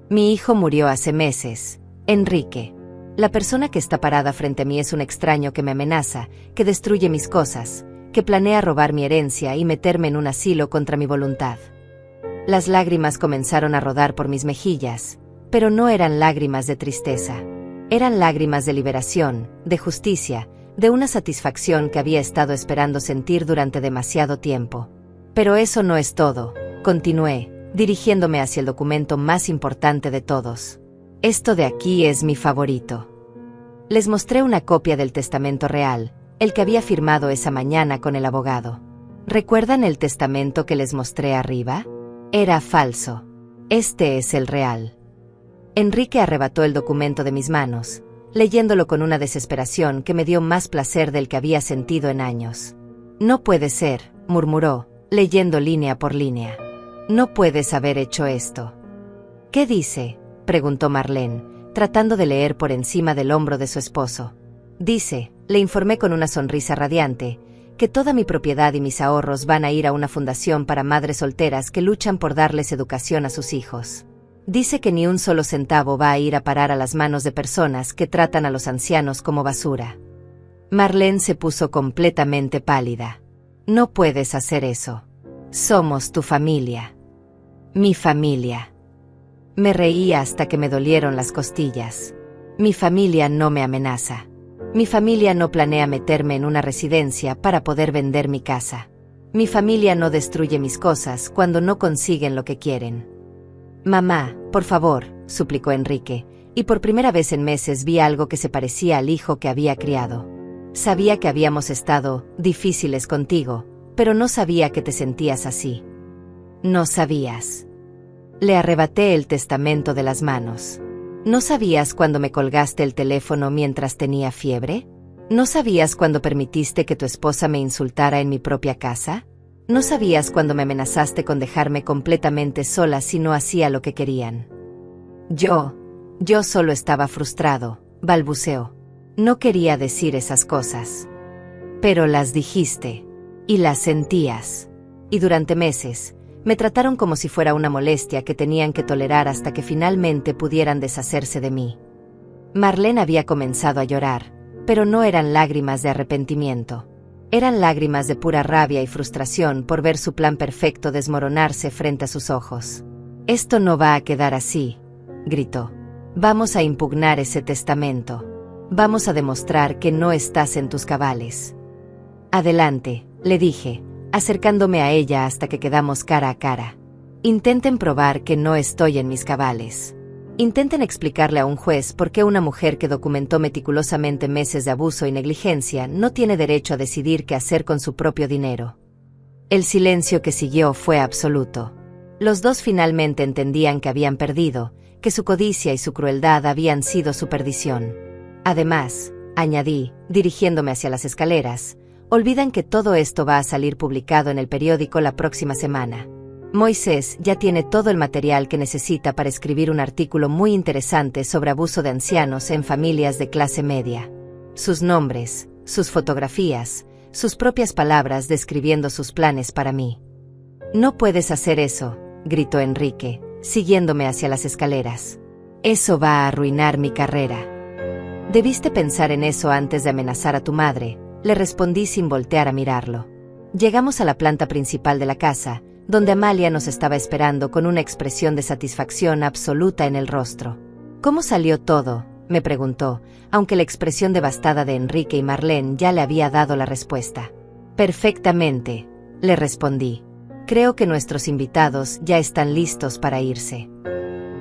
«Mi hijo murió hace meses, Enrique. La persona que está parada frente a mí es un extraño que me amenaza, que destruye mis cosas, que planea robar mi herencia y meterme en un asilo contra mi voluntad». Las lágrimas comenzaron a rodar por mis mejillas, pero no eran lágrimas de tristeza. Eran lágrimas de liberación, de justicia, de una satisfacción que había estado esperando sentir durante demasiado tiempo. «Pero eso no es todo», continué, dirigiéndome hacia el documento más importante de todos. «Esto de aquí es mi favorito». Les mostré una copia del testamento real, el que había firmado esa mañana con el abogado. ¿Recuerdan el testamento que les mostré arriba? Era falso. Este es el real. Enrique arrebató el documento de mis manos, leyéndolo con una desesperación que me dio más placer del que había sentido en años. No puede ser, murmuró, leyendo línea por línea. No puedes haber hecho esto. ¿Qué dice?, preguntó Marlene, tratando de leer por encima del hombro de su esposo. Dice, le informé con una sonrisa radiante, que toda mi propiedad y mis ahorros van a ir a una fundación para madres solteras que luchan por darles educación a sus hijos. Dice que ni un solo centavo va a ir a parar a las manos de personas que tratan a los ancianos como basura. Marlene se puso completamente pálida. No puedes hacer eso. Somos tu familia. Mi familia. Me reí hasta que me dolieron las costillas. Mi familia no me amenaza. Mi familia no planea meterme en una residencia para poder vender mi casa. Mi familia no destruye mis cosas cuando no consiguen lo que quieren. Mamá, por favor, suplicó Enrique, y por primera vez en meses vi algo que se parecía al hijo que había criado. Sabía que habíamos estado difíciles contigo, pero no sabía que te sentías así. No sabías. Le arrebaté el testamento de las manos. ¿No sabías cuando me colgaste el teléfono mientras tenía fiebre? ¿No sabías cuando permitiste que tu esposa me insultara en mi propia casa? ¿No sabías cuando me amenazaste con dejarme completamente sola si no hacía lo que querían? Yo solo estaba frustrado, balbuceó. No quería decir esas cosas. Pero las dijiste. Y las sentías. Y durante meses, me trataron como si fuera una molestia que tenían que tolerar hasta que finalmente pudieran deshacerse de mí. Marlene había comenzado a llorar, pero no eran lágrimas de arrepentimiento. Eran lágrimas de pura rabia y frustración por ver su plan perfecto desmoronarse frente a sus ojos. «Esto no va a quedar así», gritó. «Vamos a impugnar ese testamento. Vamos a demostrar que no estás en tus cabales». «Adelante», le dije, acercándome a ella hasta que quedamos cara a cara. «Intenten probar que no estoy en mis cabales. Intenten explicarle a un juez por qué una mujer que documentó meticulosamente meses de abuso y negligencia no tiene derecho a decidir qué hacer con su propio dinero». El silencio que siguió fue absoluto. Los dos finalmente entendían que habían perdido, que su codicia y su crueldad habían sido su perdición. Además, añadí, dirigiéndome hacia las escaleras, olvidan que todo esto va a salir publicado en el periódico la próxima semana. Moisés ya tiene todo el material que necesita para escribir un artículo muy interesante sobre abuso de ancianos en familias de clase media. Sus nombres, sus fotografías, sus propias palabras describiendo sus planes para mí. «No puedes hacer eso», gritó Enrique, siguiéndome hacia las escaleras. «Eso va a arruinar mi carrera». «Debiste pensar en eso antes de amenazar a tu madre», le respondí sin voltear a mirarlo. Llegamos a la planta principal de la casa, donde Amalia nos estaba esperando con una expresión de satisfacción absoluta en el rostro. «¿Cómo salió todo?», me preguntó, aunque la expresión devastada de Enrique y Marlene ya le había dado la respuesta. «Perfectamente», le respondí. «Creo que nuestros invitados ya están listos para irse».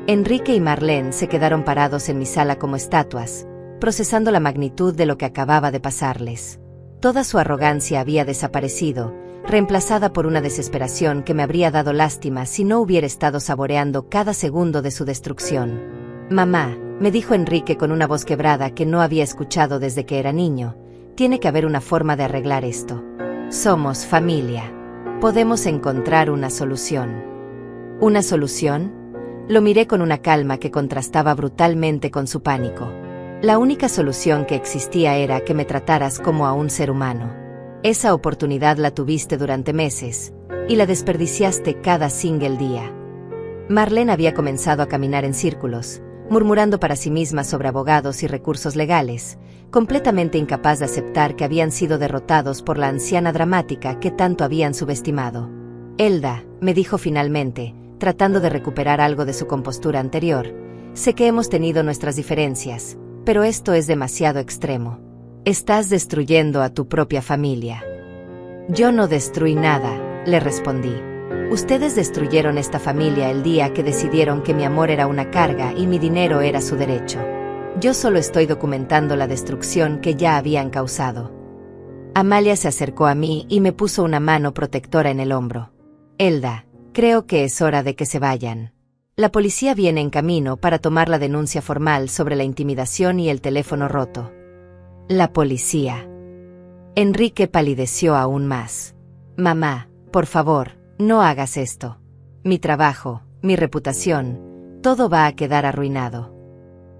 Enrique y Marlene se quedaron parados en mi sala como estatuas, procesando la magnitud de lo que acababa de pasarles. Toda su arrogancia había desaparecido, reemplazada por una desesperación que me habría dado lástima si no hubiera estado saboreando cada segundo de su destrucción. «Mamá», me dijo Enrique con una voz quebrada que no había escuchado desde que era niño, «tiene que haber una forma de arreglar esto. Somos familia. Podemos encontrar una solución». ¿Una solución? Lo miré con una calma que contrastaba brutalmente con su pánico. La única solución que existía era que me trataras como a un ser humano. Esa oportunidad la tuviste durante meses, y la desperdiciaste cada single día. Marlene había comenzado a caminar en círculos, murmurando para sí misma sobre abogados y recursos legales, completamente incapaz de aceptar que habían sido derrotados por la anciana dramática que tanto habían subestimado. «Elda», me dijo finalmente, tratando de recuperar algo de su compostura anterior, «sé que hemos tenido nuestras diferencias, pero esto es demasiado extremo. Estás destruyendo a tu propia familia». «Yo no destruí nada», le respondí. «Ustedes destruyeron esta familia el día que decidieron que mi amor era una carga y mi dinero era su derecho. Yo solo estoy documentando la destrucción que ya habían causado». Amalia se acercó a mí y me puso una mano protectora en el hombro. Elda, creo que es hora de que se vayan. La policía viene en camino para tomar la denuncia formal sobre la intimidación y el teléfono roto. La policía. Enrique palideció aún más. Mamá, por favor, no hagas esto. Mi trabajo, mi reputación, todo va a quedar arruinado.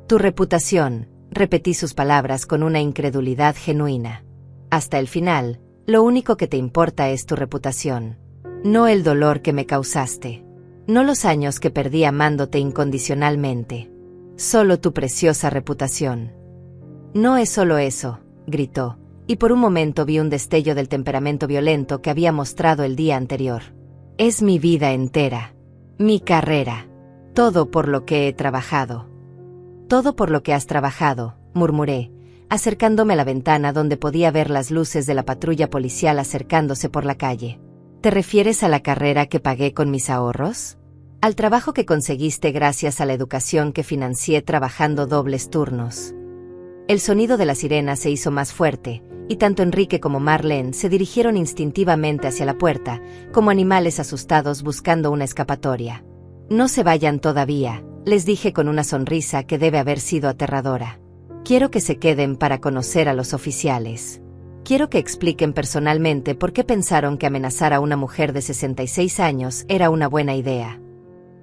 Tu reputación, repetí sus palabras con una incredulidad genuina. Hasta el final, lo único que te importa es tu reputación. No el dolor que me causaste. No los años que perdí amándote incondicionalmente. Solo tu preciosa reputación. No es solo eso, gritó, y por un momento vi un destello del temperamento violento que había mostrado el día anterior. Es mi vida entera. Mi carrera. Todo por lo que he trabajado. Todo por lo que has trabajado, murmuré, acercándome a la ventana donde podía ver las luces de la patrulla policial acercándose por la calle. ¿Te refieres a la carrera que pagué con mis ahorros? ¿Al trabajo que conseguiste gracias a la educación que financié trabajando dobles turnos? El sonido de la sirena se hizo más fuerte, y tanto Enrique como Marlene se dirigieron instintivamente hacia la puerta, como animales asustados buscando una escapatoria. No se vayan todavía, les dije con una sonrisa que debe haber sido aterradora. Quiero que se queden para conocer a los oficiales. Quiero que expliquen personalmente por qué pensaron que amenazar a una mujer de 66 años era una buena idea.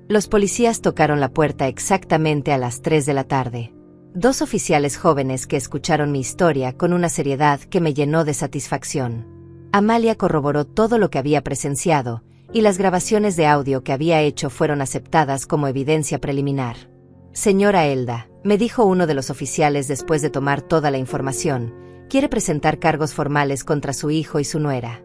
Los policías tocaron la puerta exactamente a las 3 de la tarde. Dos oficiales jóvenes que escucharon mi historia con una seriedad que me llenó de satisfacción. Amalia corroboró todo lo que había presenciado, y las grabaciones de audio que había hecho fueron aceptadas como evidencia preliminar. Señora Elda, me dijo uno de los oficiales después de tomar toda la información, quiere presentar cargos formales contra su hijo y su nuera.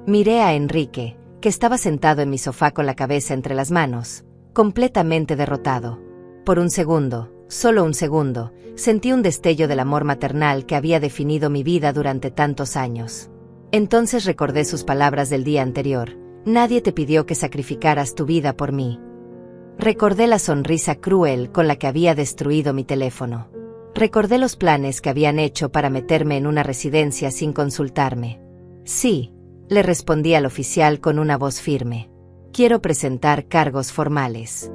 Miré a Enrique, que estaba sentado en mi sofá con la cabeza entre las manos, completamente derrotado. Por un segundo, solo un segundo, sentí un destello del amor maternal que había definido mi vida durante tantos años. Entonces recordé sus palabras del día anterior: nadie te pidió que sacrificaras tu vida por mí. Recordé la sonrisa cruel con la que había destruido mi teléfono. Recordé los planes que habían hecho para meterme en una residencia sin consultarme. Sí, le respondí al oficial con una voz firme. Quiero presentar cargos formales.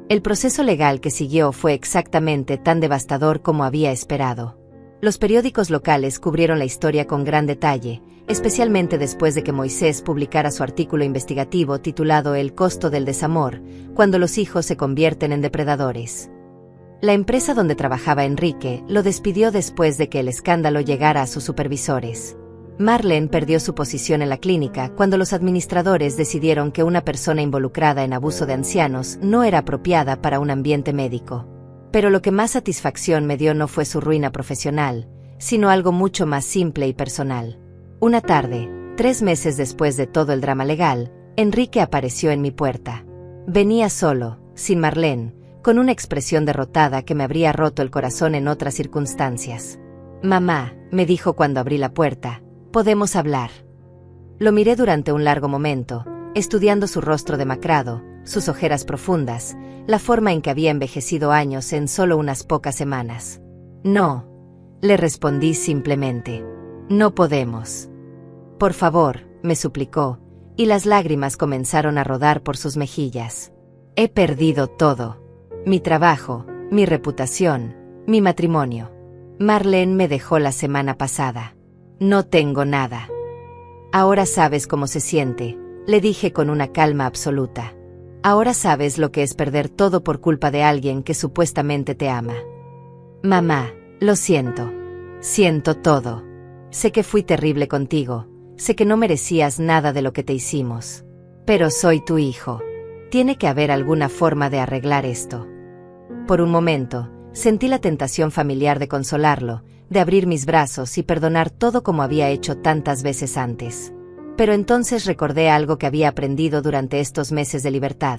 El proceso legal que siguió fue exactamente tan devastador como había esperado. Los periódicos locales cubrieron la historia con gran detalle, especialmente después de que Moisés publicara su artículo investigativo titulado El costo del desamor, cuando los hijos se convierten en depredadores. La empresa donde trabajaba Enrique lo despidió después de que el escándalo llegara a sus supervisores. Marlene perdió su posición en la clínica cuando los administradores decidieron que una persona involucrada en abuso de ancianos no era apropiada para un ambiente médico. Pero lo que más satisfacción me dio no fue su ruina profesional, sino algo mucho más simple y personal. Una tarde, 3 meses después de todo el drama legal, Enrique apareció en mi puerta. Venía solo, sin Marlene, con una expresión derrotada que me habría roto el corazón en otras circunstancias. Mamá, me dijo cuando abrí la puerta, podemos hablar. Lo miré durante un largo momento, estudiando su rostro demacrado, sus ojeras profundas, la forma en que había envejecido años en solo unas pocas semanas. No, le respondí simplemente. No podemos. Por favor, me suplicó, y las lágrimas comenzaron a rodar por sus mejillas. He perdido todo. Mi trabajo, mi reputación, mi matrimonio. Marlene me dejó la semana pasada. No tengo nada. Ahora sabes cómo se siente, le dije con una calma absoluta. Ahora sabes lo que es perder todo por culpa de alguien que supuestamente te ama. Mamá, lo siento. Siento todo. Sé que fui terrible contigo, sé que no merecías nada de lo que te hicimos. Pero soy tu hijo. Tiene que haber alguna forma de arreglar esto. Por un momento, sentí la tentación familiar de consolarlo, de abrir mis brazos y perdonar todo como había hecho tantas veces antes. Pero entonces recordé algo que había aprendido durante estos meses de libertad.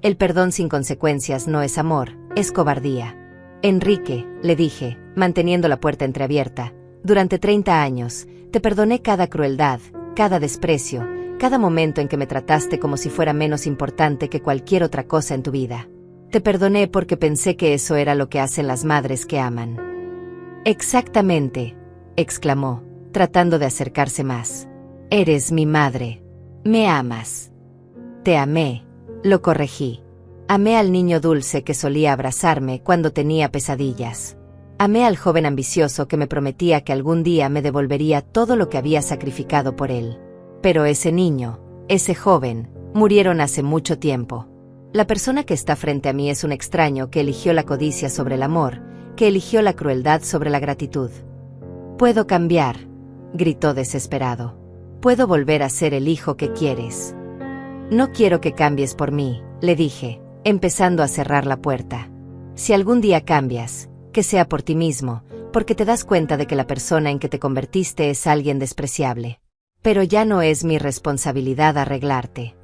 El perdón sin consecuencias no es amor, es cobardía. Enrique, le dije, manteniendo la puerta entreabierta, durante 30 años, te perdoné cada crueldad, cada desprecio, cada momento en que me trataste como si fuera menos importante que cualquier otra cosa en tu vida. Te perdoné porque pensé que eso era lo que hacen las madres que aman. Exactamente, exclamó, tratando de acercarse más. Eres mi madre. Me amas. Te amé, lo corregí. Amé al niño dulce que solía abrazarme cuando tenía pesadillas. Amé al joven ambicioso que me prometía que algún día me devolvería todo lo que había sacrificado por él. Pero ese niño, ese joven, murieron hace mucho tiempo. La persona que está frente a mí es un extraño que eligió la codicia sobre el amor, que eligió la crueldad sobre la gratitud. «Puedo cambiar», gritó desesperado. «Puedo volver a ser el hijo que quieres». «No quiero que cambies por mí», le dije, empezando a cerrar la puerta. «Si algún día cambias, que sea por ti mismo, porque te das cuenta de que la persona en que te convertiste es alguien despreciable. Pero ya no es mi responsabilidad arreglarte».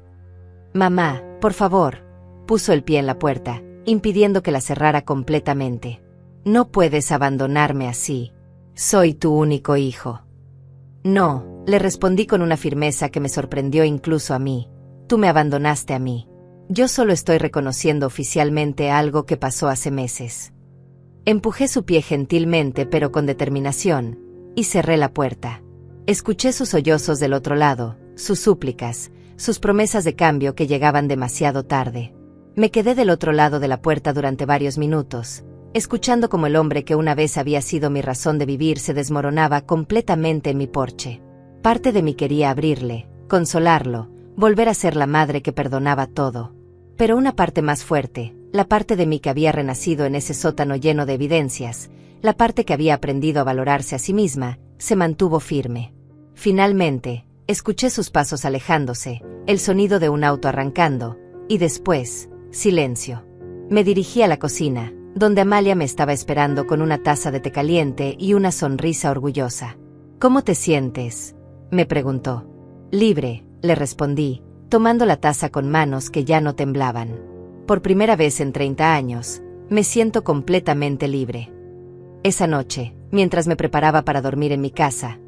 «Mamá, por favor», puso el pie en la puerta, impidiendo que la cerrara completamente. «No puedes abandonarme así. Soy tu único hijo». «No», le respondí con una firmeza que me sorprendió incluso a mí. «Tú me abandonaste a mí. Yo solo estoy reconociendo oficialmente algo que pasó hace meses». Empujé su pie gentilmente pero con determinación, y cerré la puerta. Escuché sus sollozos del otro lado, sus súplicas, sus promesas de cambio que llegaban demasiado tarde. Me quedé del otro lado de la puerta durante varios minutos, escuchando como el hombre que una vez había sido mi razón de vivir se desmoronaba completamente en mi porche. Parte de mí quería abrirle, consolarlo, volver a ser la madre que perdonaba todo. Pero una parte más fuerte, la parte de mí que había renacido en ese sótano lleno de evidencias, la parte que había aprendido a valorarse a sí misma, se mantuvo firme. Finalmente, escuché sus pasos alejándose, el sonido de un auto arrancando, y después, silencio. Me dirigí a la cocina, donde Amalia me estaba esperando con una taza de té caliente y una sonrisa orgullosa. «¿Cómo te sientes?», me preguntó. «Libre», le respondí, tomando la taza con manos que ya no temblaban. «Por primera vez en 30 años, me siento completamente libre». Esa noche, mientras me preparaba para dormir en mi casa,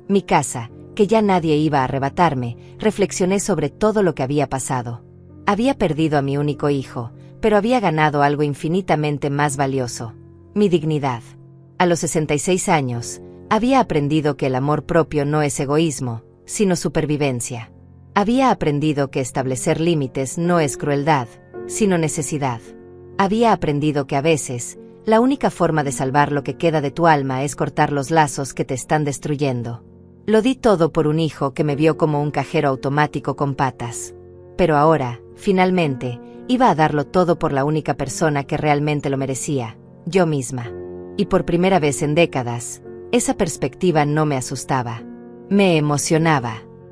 que ya nadie iba a arrebatarme, reflexioné sobre todo lo que había pasado. Había perdido a mi único hijo, pero había ganado algo infinitamente más valioso: mi dignidad. A los 66 años, había aprendido que el amor propio no es egoísmo, sino supervivencia. Había aprendido que establecer límites no es crueldad, sino necesidad. Había aprendido que a veces, la única forma de salvar lo que queda de tu alma es cortar los lazos que te están destruyendo. Lo di todo por un hijo que me vio como un cajero automático con patas. Pero ahora, finalmente, iba a darlo todo por la única persona que realmente lo merecía, yo misma. Y por primera vez en décadas, esa perspectiva no me asustaba. Me emocionaba.